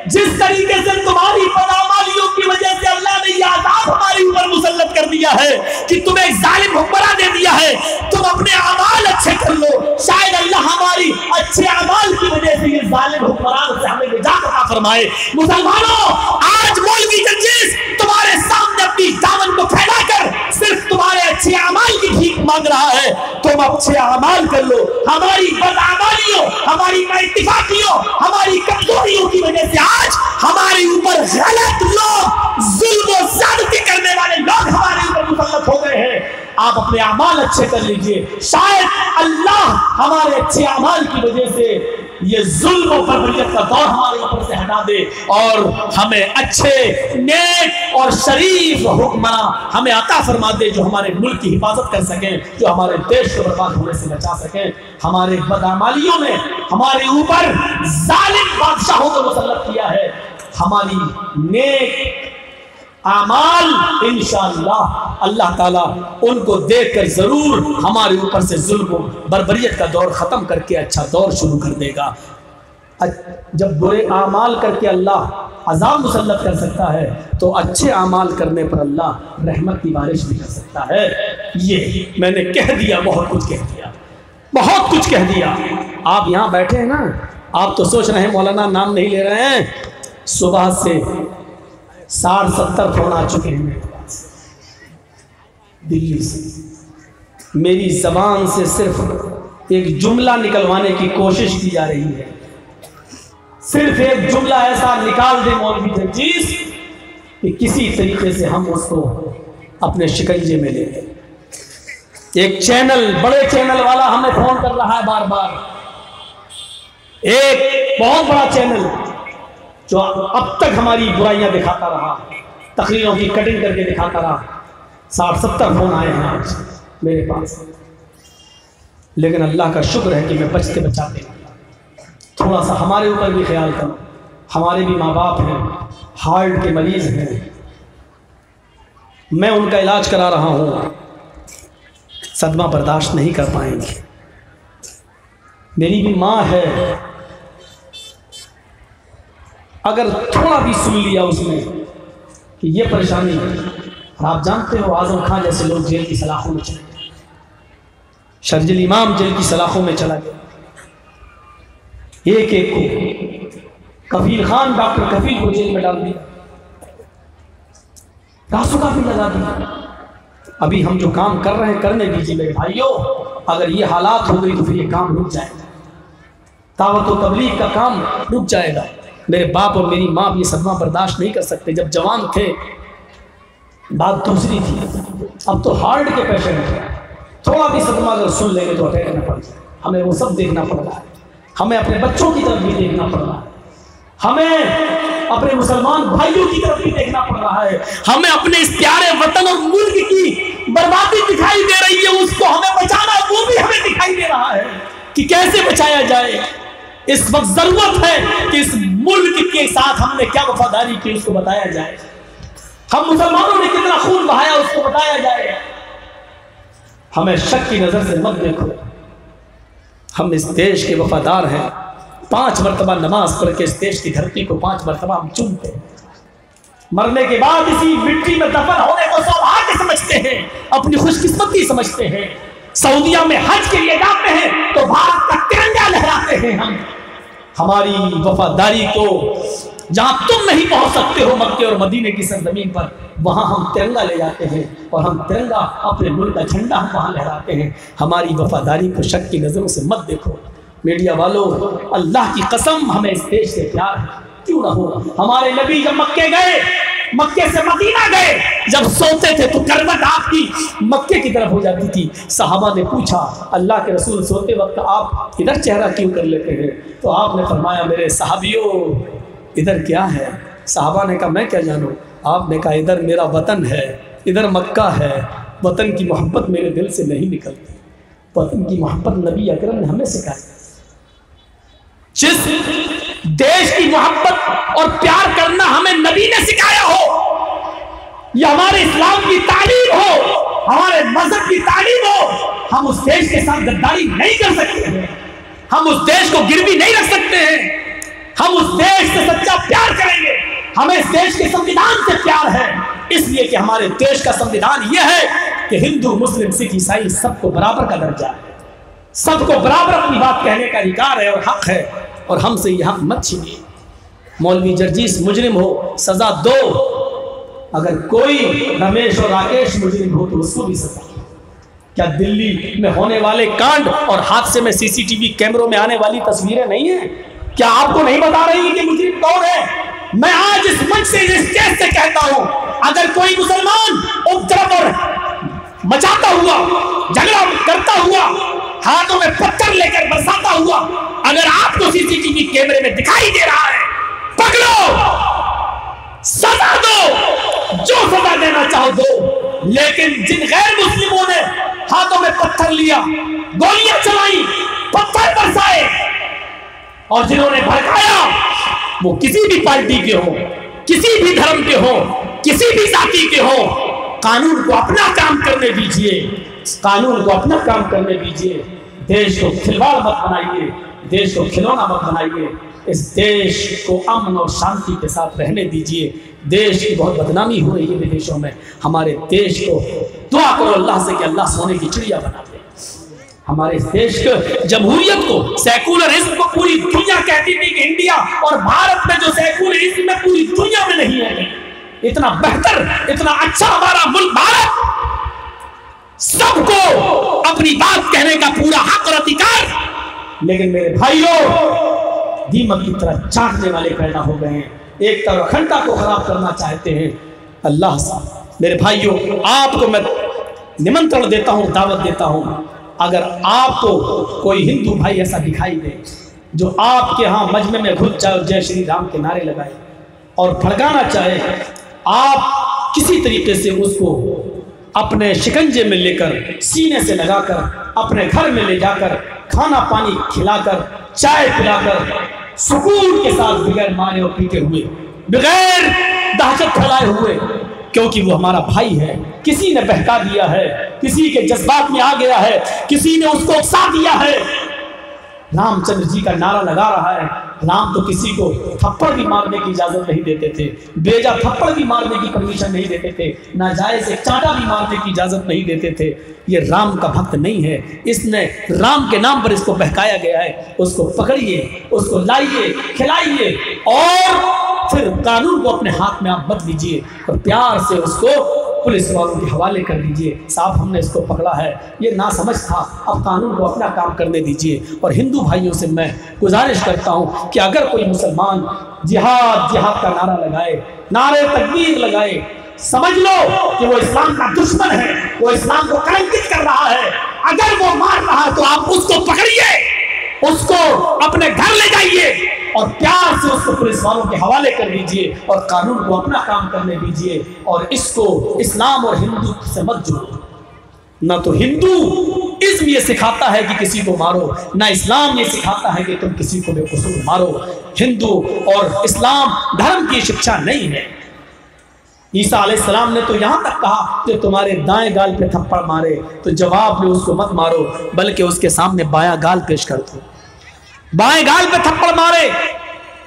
जिस तरीके से तुम्हारी बदआमालियों की वजह से अल्लाह ने यह अज़ाब हमारे ऊपर मुसल्लत कर दिया है कि तुम्हें एक जालिम हुक्मरान दे दिया है, तुम अपने अमाल अच्छे कर लो, शायद अल्लाह हमारी अच्छे अमाल की वजह से ये जालिम हुक्मरान से हमें निजात अता फरमाए। मुसलमानों, आज मौलवी जर्जिस तुम्हारे सामने अपनी दामन को फैलाकर सिर्फ तुम्हारे अच्छे अमाल की भीख मांग रहा है। तुम अच्छे अमाल कर लो, हमारी बदआमालियों, हमारी नाइत्तिफाकियों, हमारी कमजोरियों की वजह से आज हमारे ऊपर गलत लोग, जुल्म और ज़्यादती करने वाले लोग हमारे ऊपर मुसल्लत हो गए हैं। आप अपने अमाल अच्छे कर लीजिए, शायद अल्लाह हमारे अच्छे अमाल की वजह से ये जुल्म और बर्बरियत का दौर हमारे ऊपर से हटा दे और हमें अच्छे, नेक और शरीफ हुक्मरान हमें अता फरमा दे जो हमारे मुल्क की हिफाजत कर सकें, जो हमारे देश को बर्बाद होने से बचा सकें। हमारे बदआमालियों ने हमारे ऊपर जालिम बादशाहों को मुसल्लत किया है। हमारी नेक आमाल इंशाअल्लाह अल्लाह ताला उनको देखकर जरूर हमारे ऊपर से जुल्म बर्बरियत का दौर खत्म करके अच्छा दौर शुरू कर देगा। जब बुरे आमाल करके अल्लाह अज़ाब मुसल्लत कर सकता है तो अच्छे आमाल करने पर अल्लाह रहमत की बारिश भी कर सकता है। ये मैंने कह दिया, बहुत कुछ कह दिया, बहुत कुछ कह दिया। आप यहाँ बैठे हैं ना, आप तो सोच रहे हैं मौलाना नाम नहीं ले रहे हैं, सुबह से 60-70 फोन आ चुके हैं मेरे पास दिल्ली से। मेरी ज़बान से सिर्फ एक जुमला निकलवाने की कोशिश की जा रही है, सिर्फ एक जुमला ऐसा निकाल दे मौलवी जर्जिस कि किसी तरीके से हम उसको अपने शिकंजे में ले लें। एक चैनल, बड़े चैनल वाला हमें फोन कर रहा है बार बार, एक बहुत बड़ा चैनल जो अब तक हमारी बुराइयां दिखाता रहा, तकरीरों की कटिंग करके दिखाता रहा। 60-70 फोन आए हैं आज मेरे पास, लेकिन अल्लाह का शुक्र है कि मैं बचते बचाते थोड़ा सा हमारे ऊपर भी ख्याल करो। हमारे भी माँ बाप हैं, हार्ट के मरीज़ हैं, मैं उनका इलाज करा रहा हूँ, सदमा बर्दाश्त नहीं कर पाएंगे। मेरी भी माँ है, अगर थोड़ा भी सुन लिया उसने कि ये परेशानी है। आप जानते हो आज़म खान जैसे लोग जेल की सलाखों में चले गए, शर्जिल इमाम जेल की सलाखों में चला गया, एक एक को, कफील खान डॉक्टर कफील को जेल में डाल दिया, रासुका भी लगा दिया। अभी हम जो काम कर रहे हैं करने दीजिए मेरे भाइयों, अगर ये हालात हो गई तो फिर ये काम रुक जाएगा, दावत और तबलीग का काम रुक जाएगा। मेरे बाप और मेरी माँ भी सदमा बर्दाश्त नहीं कर सकते। जब जवान थे बात दूसरी थी, अब तो हार्ट के पेशेंट हैं, थोड़ा भी सदमा अगर सुन लेंगे तो अटैक करना पड़ जाए। हमें वो सब देखना पड़ रहा है, हमें अपने बच्चों की तरफ भी देखना पड़ रहा है, हमें अपने मुसलमान भाइयों की तरफ भी देखना पड़ रहा है, हमें अपने इस प्यारे वतन और मुल्क की बर्बादी दिखाई दे रही है, उसको हमें बचाना, वो भी हमें दिखाई दे रहा है कि कैसे बचाया जाए। इस वक्त जरूरत है कि इस मुल्क के साथ हमने क्या वफादारी की उसको बताया जाए, हम मुसलमानों ने कितना खून बहाया उसको बताया जाए। हमें शक की नजर से मत देखो, हम इस देश के वफादार हैं। 5 मरतबा नमाज पढ़ के इस देश की धरती को 5 मरतबा हम चूमते हैं। मरने के बाद इसी मिट्टी में दफन होने को सौभाग्य समझते हैं, अपनी खुशकिस्मती समझते हैं। सऊदिया में हज के लिए जाते हैं तो भारत का तिरंगा लहराते हैं। हम हमारी वफादारी को जहां तुम नहीं पहुंच सकते हो मक्के और मदीने की सरजमीन पर, वहां हम तिरंगा ले जाते हैं और हम तिरंगा अपने मुल्क का झंडा हम वहां लहराते हैं। हमारी वफादारी को शक की नजरों से मत देखो। मीडिया वालों, अल्लाह की कसम हमें इस देश से प्यार है, क्यों ना हो। हमारे नबी जब मक्के गए, मक्के से मदीना गए, जब सोते थे तो करवट आपकी मक्के की तरफ हो जाती थी। सहाबा ने पूछा, अल्लाह के रसूल सोते वक्त आप इधर चेहरा क्यों कर लेते हैं? तो आपने फरमाया, मेरे सहाबियों इधर क्या है? सहाबा ने कहा, मैं क्या जानूं। आपने कहा, इधर मेरा वतन है, इधर मक्का है। वतन की मोहब्बत मेरे दिल से नहीं निकलती। वतन की मोहब्बत नबी अकरम ने हमें सिखाई। जिस देश की मोहब्बत और प्यार करना हमें नबी ने सिखाया हो, या हमारे इस्लाम की तालीम हो, हमारे मजहब की तालीम हो, हम उस देश के साथ गद्दारी नहीं कर सकते हैं। हम उस देश को गिरवी नहीं रख सकते हैं। हम उस देश से सच्चा प्यार करेंगे। हमें इस देश के संविधान से प्यार है, इसलिए कि हमारे देश का संविधान यह है कि हिंदू, मुस्लिम, सिख, ईसाई सबको बराबर का दर्जा है, सबको बराबर अपनी बात कहने का अधिकार है और हक है, और हमसे यह हक मत छीनिए। मौलवी जर्जीस मुजरिम हो, सजा दो। अगर कोई रमेश और राकेश मुजरिम हो तो उसको भी सजा। क्या दिल्ली में होने वाले कांड और हादसे में सीसीटीवी कैमरों में आने वाली तस्वीरें नहीं है? क्या आपको नहीं बता रही कि मुजरिम कौन है? मैं आज इस मंच से, इस स्टेज से कहता हूं, अगर कोई मुसलमान उपद्रव और मचाता हुआ, झगड़ा करता हुआ, हाथों में पत्थर लेकर बरसाता हुआ अगर आपको सीसीटीवी कैमरे में दिखाई दे रहा है, पकड़ो, सजा दो, जो सजा देना चाहो दो। लेकिन जिन गैर मुस्लिमों ने हाथों में पत्थर लिया, गोलियां चलाई, पत्थर बरसाए और जिन्होंने भड़काया, वो किसी भी पार्टी के हो, किसी भी धर्म के हो, किसी भी जाति के हो, कानून को अपना काम करने दीजिए, कानून को अपना काम करने दीजिए। देश को खिलवाड़ मत बनाइए, देश को खिलौना मत बनाइए। इस देश को अमन और शांति के साथ रहने दीजिए। देश की बहुत बदनामी हो रही है विदेशों में। हमारे देश को दुआ करो अल्लाह से कि अल्लाह सोने की चिड़िया बना दे। हमारे देश को, जमहूरियत को, सेकुलरिज्म को पूरी दुनिया कहती थी कि इंडिया, और भारत में जो सेकुलरिज्म में पूरी दुनिया में नहीं है। इतना बेहतर, इतना अच्छा हमारा मुल्क भारत, सबको अपनी बात कहने का पूरा हक और अधिकार। लेकिन मेरे भाइयों, दीमक की तरह चाटने वाले पैदा हो गए हैं, एक तरफ अखंडता को खराब करना चाहते हैं। अल्लाह से मेरे भाइयों, आपको मैं निमंत्रण देता हूं, दावत देता हूं, अगर आपको कोई हिंदू भाई ऐसा दिखाई दे जो आपके यहाँ मजमे में घुस जाए, जय श्री राम के नारे लगाए और भड़काना चाहे, आप किसी तरीके से उसको अपने शिकंजे में लेकर, सीने से लगाकर, अपने घर में ले जाकर, खाना पानी खिलाकर, चाय पिलाकर, सुकून के साथ, बगैर मारे और पीटे हुए, बगैर दहशत फैलाए हुए, क्योंकि वो हमारा भाई है। किसी ने बहका दिया है, किसी के जज्बात में आ गया है, किसी ने उसको उकसा दिया है। रामचंद्र जी का नारा लगा रहा है। राम तो किसी को थप्पड़ भी मारने की इजाजत नहीं देते थे, बेजा थप्पड़ भी मारने की परमिशन नहीं देते थे, नाजायज एक चांटा भी मारने की इजाजत नहीं देते थे। ये राम का भक्त नहीं है, इसने राम के नाम पर इसको बहकाया गया है। उसको पकड़िए, उसको लाइए, खिलाइए और फिर कानून को अपने हाथ में आप मत लीजिए और प्यार से उसको पुलिस वालों के हवाले कर दीजिए। साहब, हमने इसको पकड़ा है, ये ना समझ था, अब कानून को अपना काम करने दीजिए। और हिंदू भाइयों से मैं गुजारिश करता हूँ कि अगर कोई मुसलमान जिहाद जिहाद का नारा लगाए, नारे तकबीर लगाए, समझ लो कि वो इस्लाम का दुश्मन है, वो इस्लाम को कलंकित कर रहा है। अगर वो मार रहा है तो आप उसको पकड़िए, उसको अपने घर ले जाइए और प्यार से उसको पुलिस वालों के हवाले कर दीजिए और कानून को अपना काम करने दीजिए। और इसको इस्लाम और हिंदू से मत जोड़ो। ना तो हिंदू इस्म ये सिखाता है कि किसी को मारो, ना इस्लाम ये सिखाता है कि तुम किसी को बेकसूर मारो। हिंदू और इस्लाम धर्म की शिक्षा नहीं है। ईसा अलैहिस्सलाम ने तो यहां तक कहा कि तुम्हारे दाएं गाल पे थप्पड़ मारे तो जवाब में उसको मत मारो, बल्कि उसके सामने बायां गाल पेश कर दो। बाएं गाल पे थप्पड़ मारे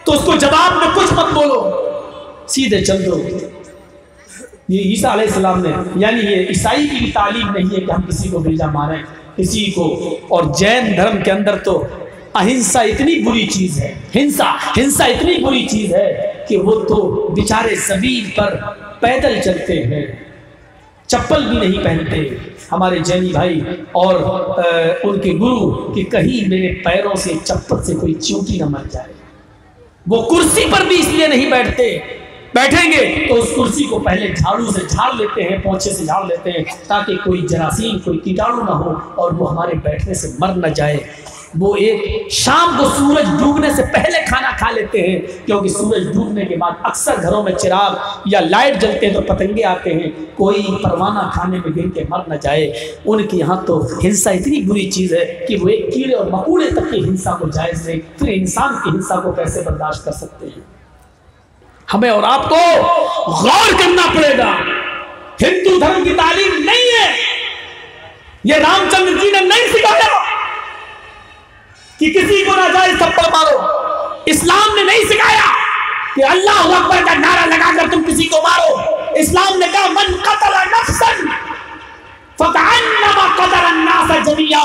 तो उसको जवाब में कुछ मत बोलो, सीधे चल दो। ये ईसा अलैहिस्सलाम ने, यानी ये ईसाई की भी तालीम नहीं है कि हम किसी को भेजा मारें किसी को। और जैन धर्म के अंदर तो अहिंसा इतनी बुरी चीज है, हिंसा इतनी बुरी चीज है कि वो तो बेचारे जमीन पर पैदल चलते हैं, चप्पल भी नहीं पहनते हमारे जैनी भाई। और उनके गुरु कि कहीं मेरे पैरों से चप्पल से कोई चींटी न मर जाए। वो कुर्सी पर भी इसलिए नहीं बैठेंगे तो उस कुर्सी को पहले झाड़ू से झाड़ लेते हैं, पोंछे से झाड़ लेते हैं, ताकि कोई जरासीम कोई कीटाणु ना हो और वो हमारे बैठने से मर न जाए। वो एक शाम को सूरज डूबने से पहले खाना खा लेते हैं, क्योंकि सूरज डूबने के बाद अक्सर घरों में चिराग या लाइट जलते हैं तो पतंगे आते हैं, कोई परवाना खाने में गिर के मर न जाए। उनके यहाँ तो हिंसा इतनी बुरी चीज़ है कि वो एक कीड़े और मकोड़े तक की हिंसा को जायज़ नहीं, फिर इंसान की हिंसा को कैसे बर्दाश्त कर सकते हैं। हमें और आपको गौर करना पड़ेगा। हिंदू धर्म की तालीम नहीं है, ये रामचंद्र जी ने नहीं सिखाया कि किसी को नाजायज थप्पड़ मारो। इस्लाम ने नहीं सिखाया कि अल्लाह अकबर का नारा लगाकर तुम किसी को मारो। इस्लाम ने कहा मन कतला नफ्सन फकअन्नमा कतला अन्नास जमीआ,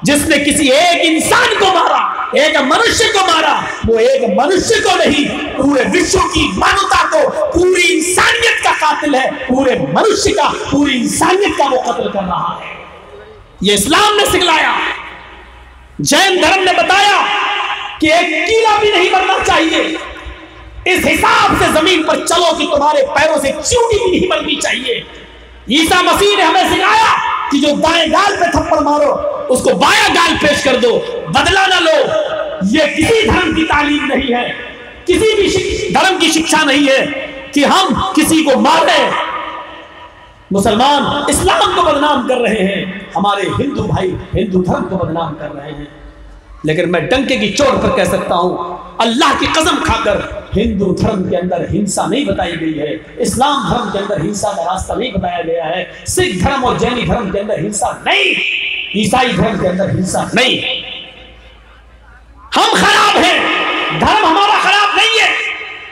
जिसने किसी एक इंसान को मारा, एक मनुष्य को मारा, वो एक मनुष्य को नहीं पूरे विश्व की मानवता को, पूरी इंसानियत का कातिल है, पूरे मनुष्य का, पूरी इंसानियत का वो कत्ल कर रहा है। ये इस्लाम ने सिखलाया। जैन धर्म ने बताया कि एक कीड़ा भी नहीं मरना चाहिए। इस हिसाब से जमीन पर चलो कि तुम्हारे पैरों से चींटी भी नहीं मरनी चाहिए। ईसा मसीह ने हमें सिखाया कि जो दाएं गाल पे थप्पड़ मारो उसको बायां गाल पेश कर दो, बदला ना लो। ये किसी धर्म की तालीम नहीं है, किसी भी धर्म की शिक्षा नहीं है कि हम किसी को मारे। मुसलमान इस्लाम को बदनाम कर रहे हैं, हमारे हिंदू भाई हिंदू धर्म को बदनाम कर रहे हैं। लेकिन मैं डंके की चोट पर कह सकता हूं, अल्लाह की कसम खाकर, हिंदू धर्म के अंदर हिंसा नहीं बताई गई है, इस्लाम धर्म के अंदर हिंसा का रास्ता नहीं बताया गया है, सिख धर्म और जैनी धर्म के अंदर हिंसा नहीं, ईसाई धर्म के अंदर हिंसा नहीं। हम खराब हैं, धर्म हमारा खराब नहीं है,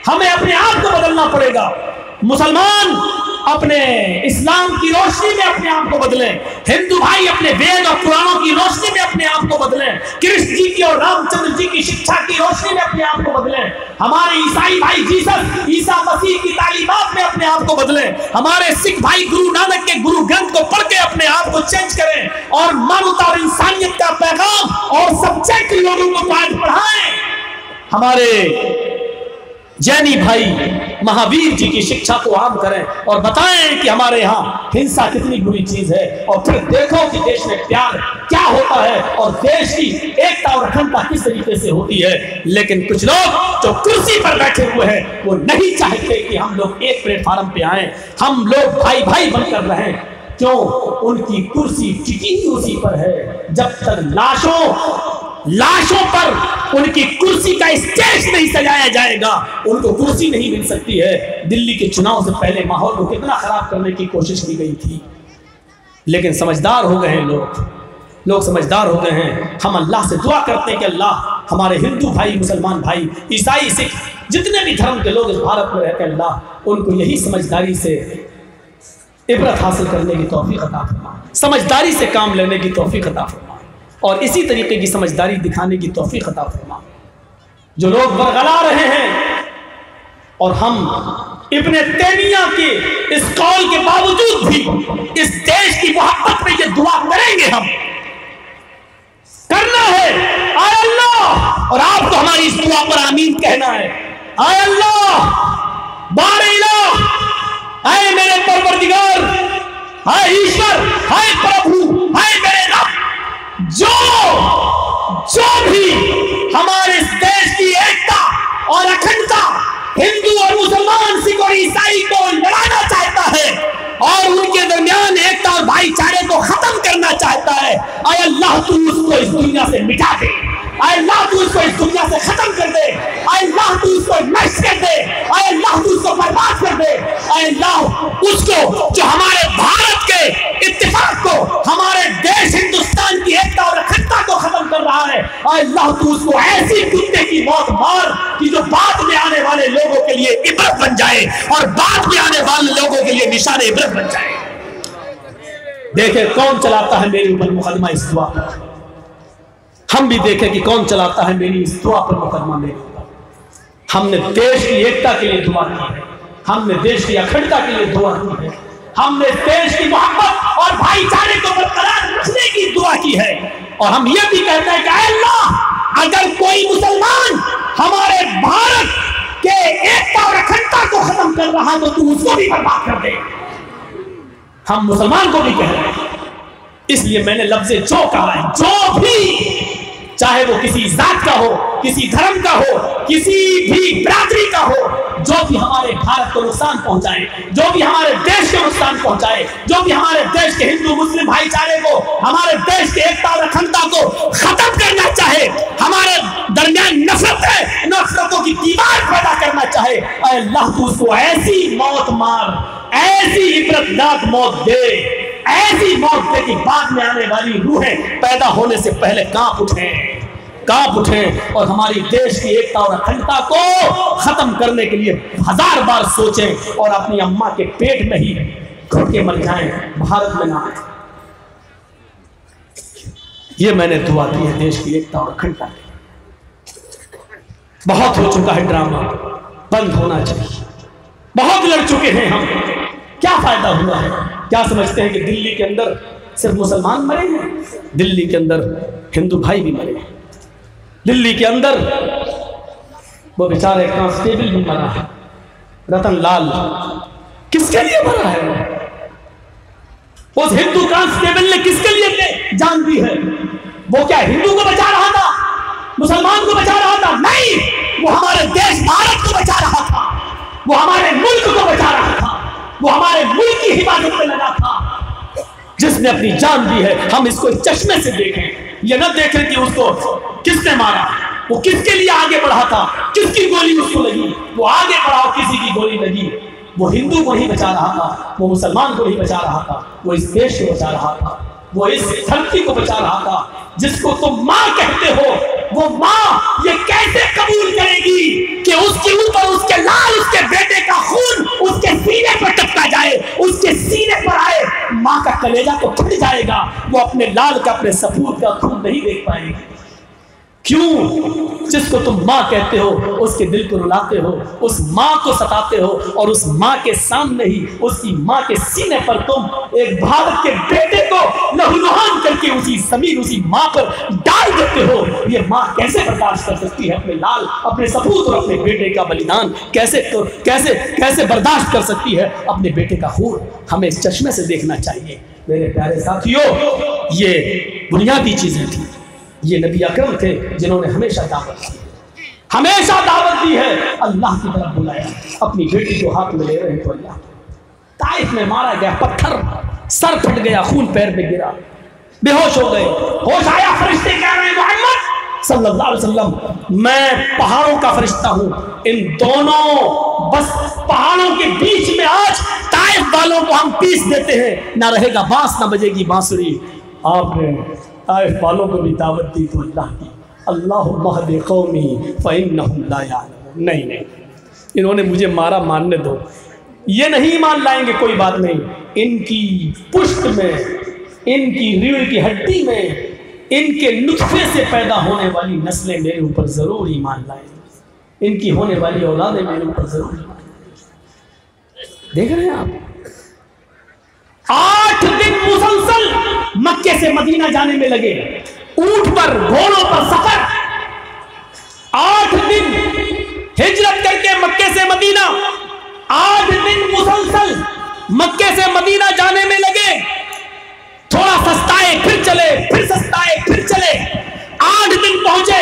हमें अपने आप को बदलना पड़ेगा। मुसलमान अपने इस्लाम की रोशनी में अपने आप को बदलें, हिंदू भाई अपने वेद और पुराणों की रोशनी में अपने आप को बदलें, कृष्ण जी की और रामचंद्र जी की शिक्षा की रोशनी में अपने आप को बदलें, हमारे ईसाई भाई जीसस ईसा मसीह की तालीमात में अपने आप को बदलें, हमारे सिख भाई गुरु नानक के गुरु ग्रंथ को पढ़ के अपने आप को चेंज करें और मानवता और इंसानियत का पैगाम और सब्जेक्ट लोगों को पढ़ाएं। हमारे जैनी भाई महावीर जी की शिक्षा को आम करें और बताएं कि हमारे यहाँ हिंसा कितनी बुरी चीज है, और फिर देखो कि देश में प्यार क्या होता है और देश की एकता और अखंडता किस तरीके से होती है। लेकिन कुछ लोग जो कुर्सी पर बैठे हुए हैं वो नहीं चाहते कि हम लोग एक प्लेटफार्म पे आए, हम लोग भाई भाई बनकर रहें। क्यों? उनकी कुर्सी टिकी उसी पर है। जब तक लाशों पर उनकी कुर्सी का स्टेज नहीं सजाया जाएगा, उनको कुर्सी नहीं मिल सकती है। दिल्ली के चुनाव से पहले माहौल को कितना खराब करने की कोशिश की गई थी, लेकिन समझदार हो गए हैं लोग समझदार हो गए हैं। हम अल्लाह से दुआ करते हैं कि अल्लाह हमारे हिंदू भाई, मुसलमान भाई, ईसाई, सिख, जितने भी धर्म के लोग इस भारत में रहते हैं, अल्लाह उनको यही समझदारी से इबरत हासिल करने की तौफीक अता फरमाए, समझदारी से काम लेने की तौफीक अता फरमाए और इसी तरीके की समझदारी दिखाने की तौफीक अता फरमाए। जो लोग बरगला रहे हैं और हम इब्ने तैमिया के इस कौल के बावजूद भी इस देश की मोहब्बत में ये दुआ करेंगे, हम करना है। आय अल्लाह, और आपको हमारी इस दुआ पर आमीन कहना है। आय अल्लाह, बारे इलाह, आए मेरे परवरदिगार, हाय ईश्वर, हाय प्रभु, हाय मेरे रब, जो भी हमारे इस देश की एकता और अखंडता हिंदू और मुसलमान, सिख और ईसाई को लड़ाना चाहता है, और उनके दरमियान एकता और भाईचारे को खत्म करना चाहता है। आय अल्लाह तू उसको इस दुनिया से मिटा दे, आय अल्लाह तू उसको इस दुनिया से खत्म कर दे, आय अल्लाह तू उसको नष्ट कर दे, आय अल्लाह तू उसको बर्बाद कर दे, आय अल्लाह उसको जो हमारे भारत के इत्तेफाक को, हमारे देश हिंदुस्तान की एकता और अखंडता को खत्म कर रहा है, आय अल्लाह तू उसको ऐसी कुत्ते की मौत मार कि जो बाद में आने वाले लोगों के लिए इबरत बन जाए और बाद में आने वाले लोगों के लिए निशान इबरत बन जाए। देखे कौन चलाता है मेरे ऊपर मुकदमा इस दुआ पर, हम भी देखें कि कौन चलाता है मेरी इस दुआ पर मुकदमा मेरे ऊपर। हमने देश की एकता के लिए दुआ की है, हमने देश की अखंडता के लिए दुआ की है, हमने देश की मोहब्बत और भाईचारे को बरकरार रखने की दुआ की है। और हम ये भी कहते हैं कि अल्लाह अगर कोई मुसलमान हमारे भारत के एकता और अखंडता को खत्म कर रहा तो तू उसको भी बर्बाद कर दे। हम मुसलमान को भी कह रहे हैं, इसलिए मैंने लफ्ज़ जो कहा है, जो भी, चाहे वो किसी जात का हो, किसी धर्म का हो, किसी भी बिरादरी का हो, जो भी हमारे भारत को नुकसान पहुंचाए, जो भी हमारे देश को नुकसान पहुंचाए, जो भी हमारे देश के हिंदू मुस्लिम भाईचारे को, हमारे देश के एकता और अखंडता को खत्म करना चाहे, हमारे दरमियान नफरतों की दीवार पैदा करना चाहे, अल्लाह तू उसको ऐसी मौत मार, ऐसी इबरतनाक मौत दे, ऐसी मौत दे कि बाद में आने वाली रूहें पैदा होने से पहले कांप उठें और हमारी देश की एकता और अखंडता को खत्म करने के लिए 1000 बार सोचें और अपनी अम्मा के पेट में ही घुट के मर जाएं, भारत में ना आए। ये मैंने दुआ की है देश की एकता और अखंडता की। बहुत हो चुका है ड्रामा, बंद होना चाहिए। बहुत लड़ चुके हैं हम, क्या फायदा हुआ है? क्या समझते हैं कि दिल्ली के अंदर सिर्फ मुसलमान मरे हैं? दिल्ली के अंदर हिंदू भाई भी मरे हैं। दिल्ली के अंदर वो बेचारे कांस्टेबल भी मरा है, रतन लाल, किसके लिए मरा है? उस हिंदू कांस्टेबल ने किसके लिए जान दी है? वो क्या हिंदू को बचा रहा था, मुसलमान को बचा रहा था? नहीं, वो हमारे देश भारत को बचा रहा था, वो हमारे मुल्क को बचा रहा था, वो हमारे मुल्क की हिफाजत में लगा था। जिसने अपनी जान दी है, हम इसको इस चश्मे से देखें, ये न देखें कि उसको किसने मारा, वो किसके लिए आगे बढ़ा था, किसकी गोली उसको लगी, वो आगे बढ़ा, किसी की गोली लगी। वो हिंदू को नहीं बचा रहा था, वो मुसलमान को नहीं बचा रहा था, वो इस देश को बचा रहा था, वो इस धरती को बचा रहा था। जिसको तुम माँ कहते हो, वो माँ ये कैसे कबूल करेगी कि उसके ऊपर उसके लाल, उसके बेटे का खून उसके सीने पर टपका जाए, उसके सीने पर आए? माँ का कलेजा तो फट जाएगा, वो अपने लाल का, अपने सपूत का खून नहीं देख पाएगी। क्यों? जिसको तुम माँ कहते हो उसके दिल को रुलाते हो, उस माँ को सताते हो, और उस माँ के सामने ही, उसकी माँ के सीने पर तुम एक भारत के बेटे को लहूलुहान करके उसी जमीन, उसी माँ पर डाल देते हो। ये माँ कैसे बर्दाश्त कर सकती है अपने लाल, अपने सपूत और अपने बेटे का बलिदान? कैसे बर्दाश्त कर सकती है अपने बेटे का खून? हमें इस चश्मे से देखना चाहिए। मेरे प्यारे साथियों, ये बुनियादी चीजें थी। ये नबी अकरम थे जिन्होंने हमेशा दावत दी है, अल्लाह की तरफ बुलाया। अपनी बेटी को हाथ में ले रहे हैं तो अल्लाह, ताइफ में मारा गया, पत्थर सर फट गया, खून पैर पे गिरा, बेहोश हो गए। होश आया, फरिश्ते कह रहे हैं मोहम्मद सल्लल्लाहु अलैहि वसल्लम, मैं पहाड़ों का फरिश्ता हूँ। इन दोनों बस पहाड़ों के बीच में आज ताइफ वालों को हम पीस देते हैं, ना रहेगा बांस, ना बजेगी बांसुरी। आपने ताइफ वालों को भी दावत दी तो अल्लाह की, अल्लाहुम्मा हदी कौमी फ़इन्नहुम ला यअलमून। नहीं, इन्होंने मुझे मारा, मानने दो। ये नहीं मान लाएंगे, कोई बात नहीं। इनकी पुष्ट में, इनकी रीढ़ की हड्डी में, इनके नुत्फे से पैदा होने वाली नस्लें मेरे ऊपर जरूर ईमान लाएंगी, इनकी होने वाली औलादें मेरे ऊपर जरूर ईमान लाएंगी। देख रहे हैं आप, 8 दिन मुसलसल मक्के से मदीना जाने में लगे, ऊंट पर, घोड़ों पर सफर। 8 दिन हिजरत करके मक्के से मदीना, 8 दिन मुसलसल मक्के से मदीना जाने में लगे। थोड़ा सस्ताए फिर चले, फिर सस्ताए फिर चले, 8 दिन पहुंचे।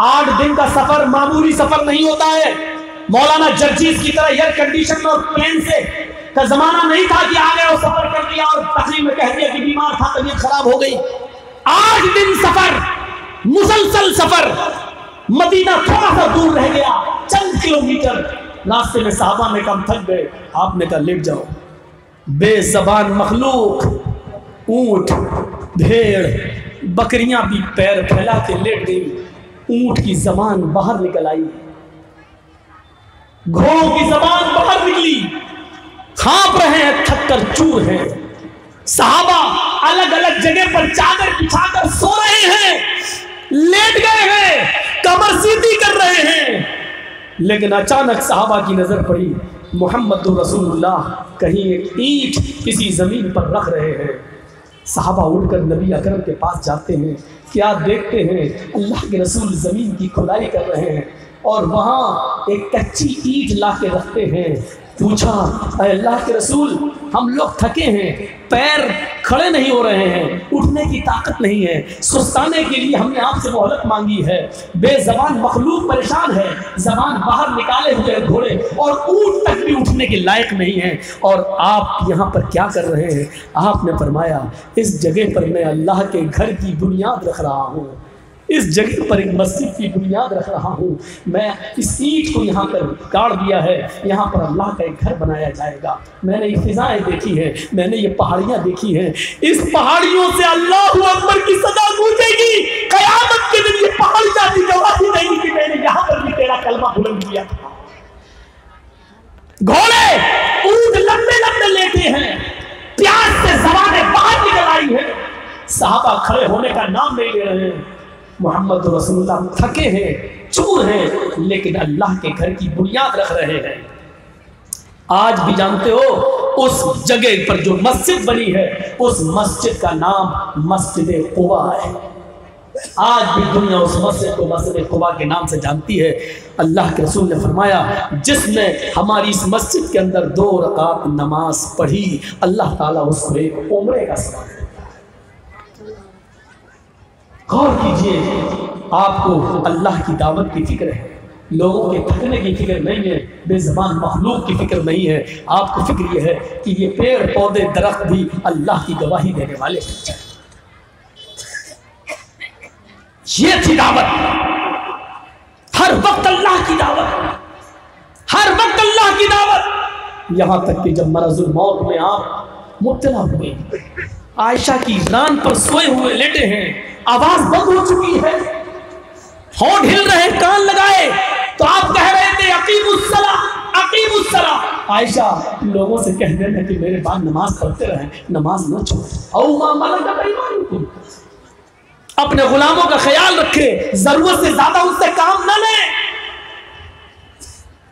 8 दिन का सफर मामूली सफर नहीं होता है। मौलाना जर्जीस की तरह एयर कंडीशन और प्लेन से का जमाना नहीं था कि आ गया और सफर कर लिया और तकरीर में कह दिया कि बीमार था, तबीयत खराब हो गई। 8 दिन सफर, मुसलसल सफर। मदीना थोड़ा सा दूर रह गया, चंद किलोमीटर। रास्ते में साहबा ने कहा थक गए, आपने कहा लेट जाओ। बेज़बान मखलूक, ऊंट, भेड़, बकरियां भी पैर फैला के लेट गई। ऊंट की जबान बाहर निकल आई, घोड़ों की जबान बाहर निकली, कांप रहे हैं, थक कर चूर हैं। साहबा अलग अलग जगह पर चादर बिछाकर सो रहे हैं, लेट गए हैं, कमर सीधी कर रहे हैं। लेकिन अचानक साहबा की नजर पड़ी, मोहम्मद रसूलुल्लाह कहीं एक ईंट किसी जमीन पर रख रहे हैं। साहबा उठकर नबी अकरम के पास जाते हैं, क्या देखते हैं अल्लाह के रसूल जमीन की खुदाई कर रहे हैं और वहां एक कच्ची ईंट ला के रखते हैं। पूछा, अल्लाह के रसूल हम लोग थके हैं, पैर खड़े नहीं हो रहे हैं, उठने की ताकत नहीं है, सुस्ताने के लिए हमने आपसे मोहलत मांगी है। बेज़बान मखलूक परेशान है, जबान बाहर निकाले हुए घोड़े और ऊंट तक भी उठने के लायक नहीं है, और आप यहाँ पर क्या कर रहे हैं? आपने फरमाया इस जगह पर मैं अल्लाह के घर की बुनियाद रख रहा हूँ, इस जगह पर एक मस्जिद की बुनियाद रख रहा हूँ। मैं इस ईंट को यहाँ पर गाड़ दिया है, यहाँ पर अल्लाह का एक घर बनाया जाएगा। मैंने ये फिजाएं देखी हैं, मैंने ये पहाड़ियाँ देखी हैं, इस पहाड़ियों से अल्लाहू अकबर की सदा गूंजेगी। क़यामत के दिन ये पहाड़ियाँ भी गवाही देंगी कि मैंने यहाँ पर भी तेरा कलमा बुलंद किया था। घोड़े ऊंट लंबे लंबे लेटे हैं, प्यास से ज़बानें बाहर निकल आई हैं। साहबा खड़े होने का नाम नहीं ले रहे हैं। मोहम्मद रसूलुल्लाह थके हैं, चूर हैं, लेकिन अल्लाह के घर की बुनियाद रख रहे हैं। आज भी जानते हो उस जगह पर जो मस्जिद बनी है, उस मस्जिद का नाम मस्जिद कुबा है। आज भी दुनिया उस मस्जिद को मस्जिद कुबा के नाम से जानती है। अल्लाह के रसूल ने फरमाया, जिसने हमारी इस मस्जिद के अंदर 2 रकात नमाज पढ़ी, अल्लाह ताला उसको एक उम्रे का सवाब देता है। गौर कीजिए, आपको अल्लाह की दावत की फिक्र है, लोगों के थकने की फिक्र नहीं है, बेज़बान मखलूक की फिक्र नहीं है। आपको फिक्र यह है कि ये पेड़ पौधे दरख्त भी अल्लाह की गवाही देने वाले हैं। ये थी दावत, हर वक्त अल्लाह की दावत, हर वक्त अल्लाह की दावत। यहां तक कि जब मरज़ुल मौत में आप मुब्तला हुए, आयशा की रान पर सोए हुए लेटे हैं, आवाज बंद हो चुकी है, होंठ हिल रहे, कान लगाए, तो आप कह रहे थे अकीमुस्सला, अकीमुस्सला। आयशा लोगों से कह देना कि मेरे बाद नमाज पढ़ते रहे, नमाज न छोड़े। औ मा मलकत ऐमानुकुम, अपने गुलामों का ख्याल रखे, जरूरत से ज्यादा उससे काम न ले,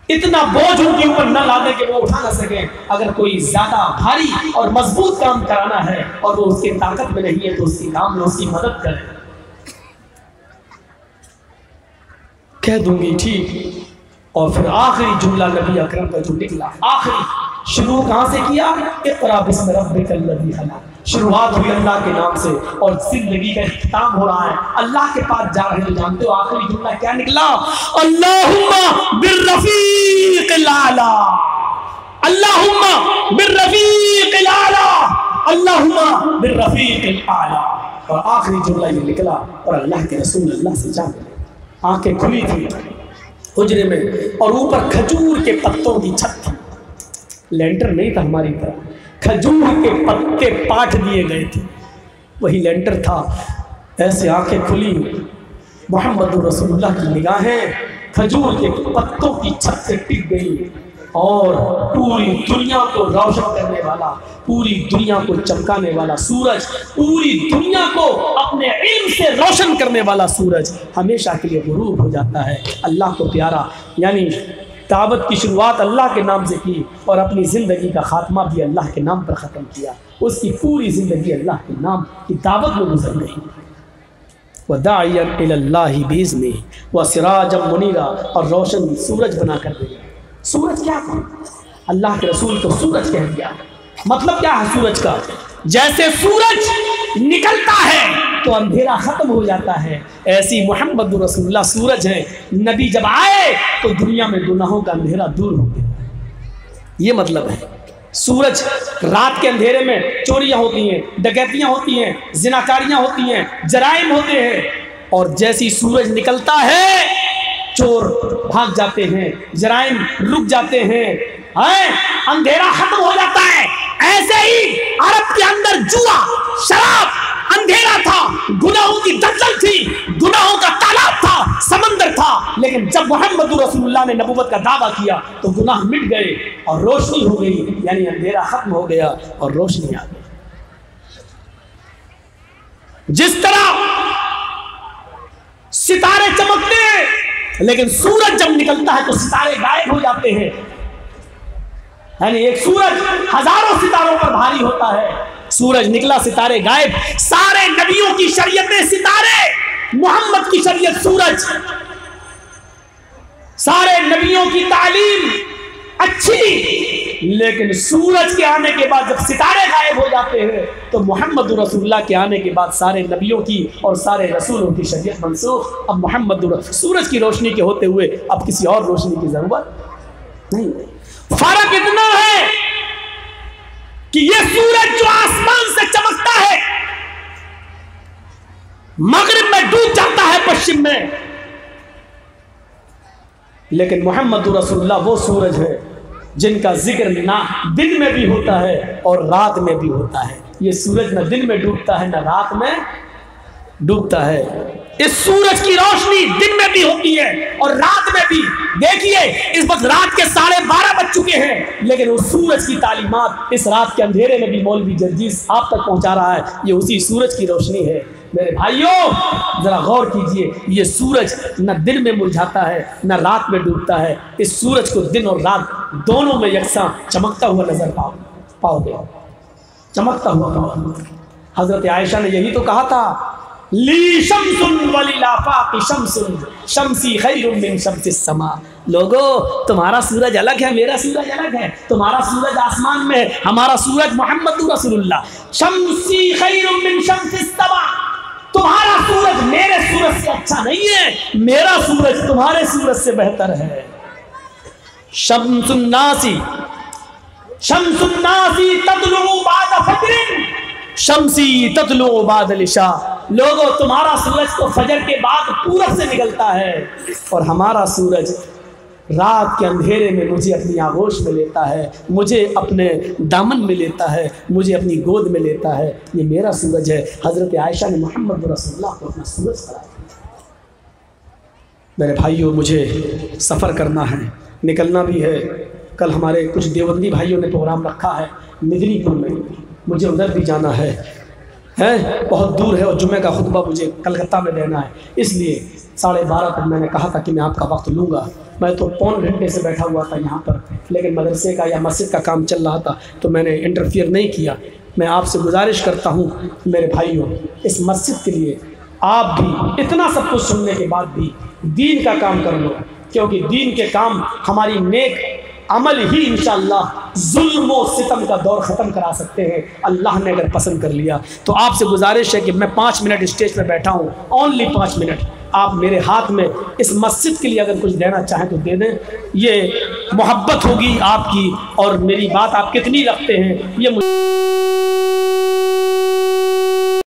इतना बोझ उनके ऊपर न ला दे कि वो उठा ना सके। अगर कोई ज्यादा भारी और मजबूत काम कराना है और वो उसकी ताकत में नहीं है, तो उसकी काम में उसकी मदद करें। कह दूंगी ठीक। और फिर आखिरी जुमला नबी अकरम का जो निकला, आखिरी शुरू कहां से किया? इक़रा बिस्मि रब्बिकल लज़ी खलक़। शुरुआत हुई अल्लाह के नाम से और जिंदगी का इख्तिताम हो रहा है, अल्लाह के पास जा रहे हैं। जानते हो आखिरी जुमला क्या निकला? अल्लाहुम्मा बिर्रफ़ीक़िल आला, अल्लाहुम्मा बिर्रफ़ीक़िल आला, अल्लाहुम्मा बिर्रफ़ीक़िल आला। और आखिरी जुमला ये निकला और अल्लाह के रसूल अल्लाह से जा मिले। आंखें खुली थी हुजरे में और ऊपर खजूर के पत्तों की छत थी, लेंटर नहीं था हमारी तरह, खजूर के पत्ते पाट दिए गए थे, वही लेंटर था। ऐसे आंखें खुली, मोहम्मद रसूलुल्लाह की निगाहें खजूर के पत्तों की छत से टिक गई और पूरी दुनिया को रोशन करने वाला, पूरी दुनिया को चमकाने वाला सूरज, पूरी दुनिया को अपने इल्म से रोशन करने वाला सूरज हमेशा के लिए गुरूब हो जाता है। अल्लाह को प्यारा, यानी दावत की शुरुआत अल्लाह के नाम से की और अपनी ज़िंदगी का ख़ात्मा भी अल्लाह के नाम पर ख़त्म किया। उसकी पूरी ज़िंदगी अल्लाह के नाम की दावत में गुजर गई। वदाइयन इलल्लाहि बिइज़्निही व सिराजम मुनीरा, और रोशन सूरज बना कर दिया। सूरज क्या था? अल्लाह के रसूल को सूरज कह दिया। मतलब क्या है सूरज का? जैसे सूरज निकलता है तो अंधेरा खत्म हो जाता है। ऐसी मोहम्मद रसूलुल्लाह सूरज है, नबी जब आए तो दुनिया में गुनाहों का अंधेरा दूर हो गया। ये मतलब है सूरज रात के अंधेरे में चोरियां होती हैं, डकैतियां होती हैं, जिनाकारियां होती हैं, जराइम होते हैं, और जैसी सूरज निकलता है चोर भाग जाते हैं, जराइम रुक जाते हैं, अंधेरा खत्म हो जाता है। ऐसे ही अरब के अंदर जुआ, शराब, अंधेरा था, गुनाहों की दलदल थी, गुनाहों का तालाब था, समंदर था। लेकिन जब मोहम्मद रसूलुल्लाह ने नबूवत का दावा किया तो गुनाह मिट गए और रोशनी हो गई, यानी अंधेरा खत्म हो गया और रोशनी आ गई। जिस तरह सितारे चमकते हैं लेकिन सूरज जब निकलता है तो सितारे गायब हो जाते हैं, यानी एक सूरज हजारों सितारों पर भारी होता है, सूरज निकला सितारे गायब। सारे नबियों की शरीयतें सितारे, मोहम्मद की शरीयत सूरज। सारे नबियों की तालीम अच्छी, लेकिन सूरज के आने के बाद जब सितारे गायब हो जाते हैं तो मोहम्मद रसूलुल्लाह के आने के बाद सारे नबियों की और सारे रसूलों की शरीयत मनसूख। अब मोहम्मद सूरज की रोशनी के होते हुए अब किसी और रोशनी की जरूरत नहीं। फर्क इतना है कि ये सूरज जो आसमान से चमकता है मगरिब में डूब जाता है पश्चिम में, लेकिन मोहम्मद रसूलुल्लाह वो सूरज है जिनका जिक्र ना दिन में भी होता है और रात में भी होता है। ये सूरज ना दिन में डूबता है ना रात में डूबता है। इस सूरज की रोशनी दिन में भी होती है और रात में भी। देखिए इस वक्त रात के 12:30 बज चुके हैं, लेकिन उस सूरज की तालीमात इस रात के अंधेरे में भी मौलवी जर्जीस आप तक पहुंचा रहा है। ये उसी सूरज की रोशनी है। मेरे भाइयों जरा गौर कीजिए, ये सूरज न दिन में मुरझाता है न रात में डूबता है। इस सूरज को दिन और रात दोनों में यकसां चमकता हुआ नजर पाओगे, चमकता हुआ पाओगे। हजरत आयशा ने यही तो कहा था, ली शम्सुन वलिलाफाक़ि शम्सुन शम्सी खैरुम मिन शम्सिस समा। लोगो तुम्हारा सूरज अलग है, मेरा सूरज अलग है। तुम्हारा सूरज आसमान में है, हमारा सूरज मोहम्मद रसूलुल्लाह। शम्सी खैरुम मिन शम्सिस समा, तुम्हारा सूरज मेरे सूरज से अच्छा नहीं है, मेरा सूरज तुम्हारे सूरज से बेहतर है। शम्सुन्नासी तत्लू बाद फज्रिन शम्सी तत्लू बाद लिशा। लोगों तुम्हारा सूरज तो फजर के बाद पूरब से निकलता है और हमारा सूरज रात के अंधेरे में मुझे अपनी आगोश में लेता है, मुझे अपने दामन में लेता है, मुझे अपनी गोद में लेता है। ये मेरा सूरज है। हज़रत आयशा ने मोहम्मद रसूलुल्लाह को अपना सूरज कराया। मेरे भाइयों मुझे सफ़र करना है, निकलना भी है। कल हमारे कुछ देवबंदी भाइयों ने प्रोग्राम रखा है मिदनीपुर में, मुझे उधर भी जाना है बहुत दूर है और जुम्मे का खुतबा मुझे कलकत्ता में देना है। इसलिए 12:30 तक मैंने कहा था कि मैं आपका वक्त लूँगा। मैं तो पौन घंटे से बैठा हुआ था यहाँ पर, लेकिन मदरसे का या मस्जिद का काम चल रहा था तो मैंने इंटरफियर नहीं किया। मैं आपसे गुजारिश करता हूँ मेरे भाइयों, इस मस्जिद के लिए आप भी इतना सब कुछ सुनने के बाद भी दीन का काम कर लो, क्योंकि दीन के काम हमारी नेक अमल ही इंशाअल्लाह जुल्म व सितम का दौर ख़त्म करा सकते हैं, अल्लाह ने अगर पसंद कर लिया तो। आपसे गुजारिश है कि मैं 5 मिनट स्टेज पर बैठा हूँ, ओनली 5 मिनट आप मेरे हाथ में इस मस्जिद के लिए अगर कुछ देना चाहें तो दे दें। ये मोहब्बत होगी आपकी और मेरी बात आप कितनी रखते हैं ये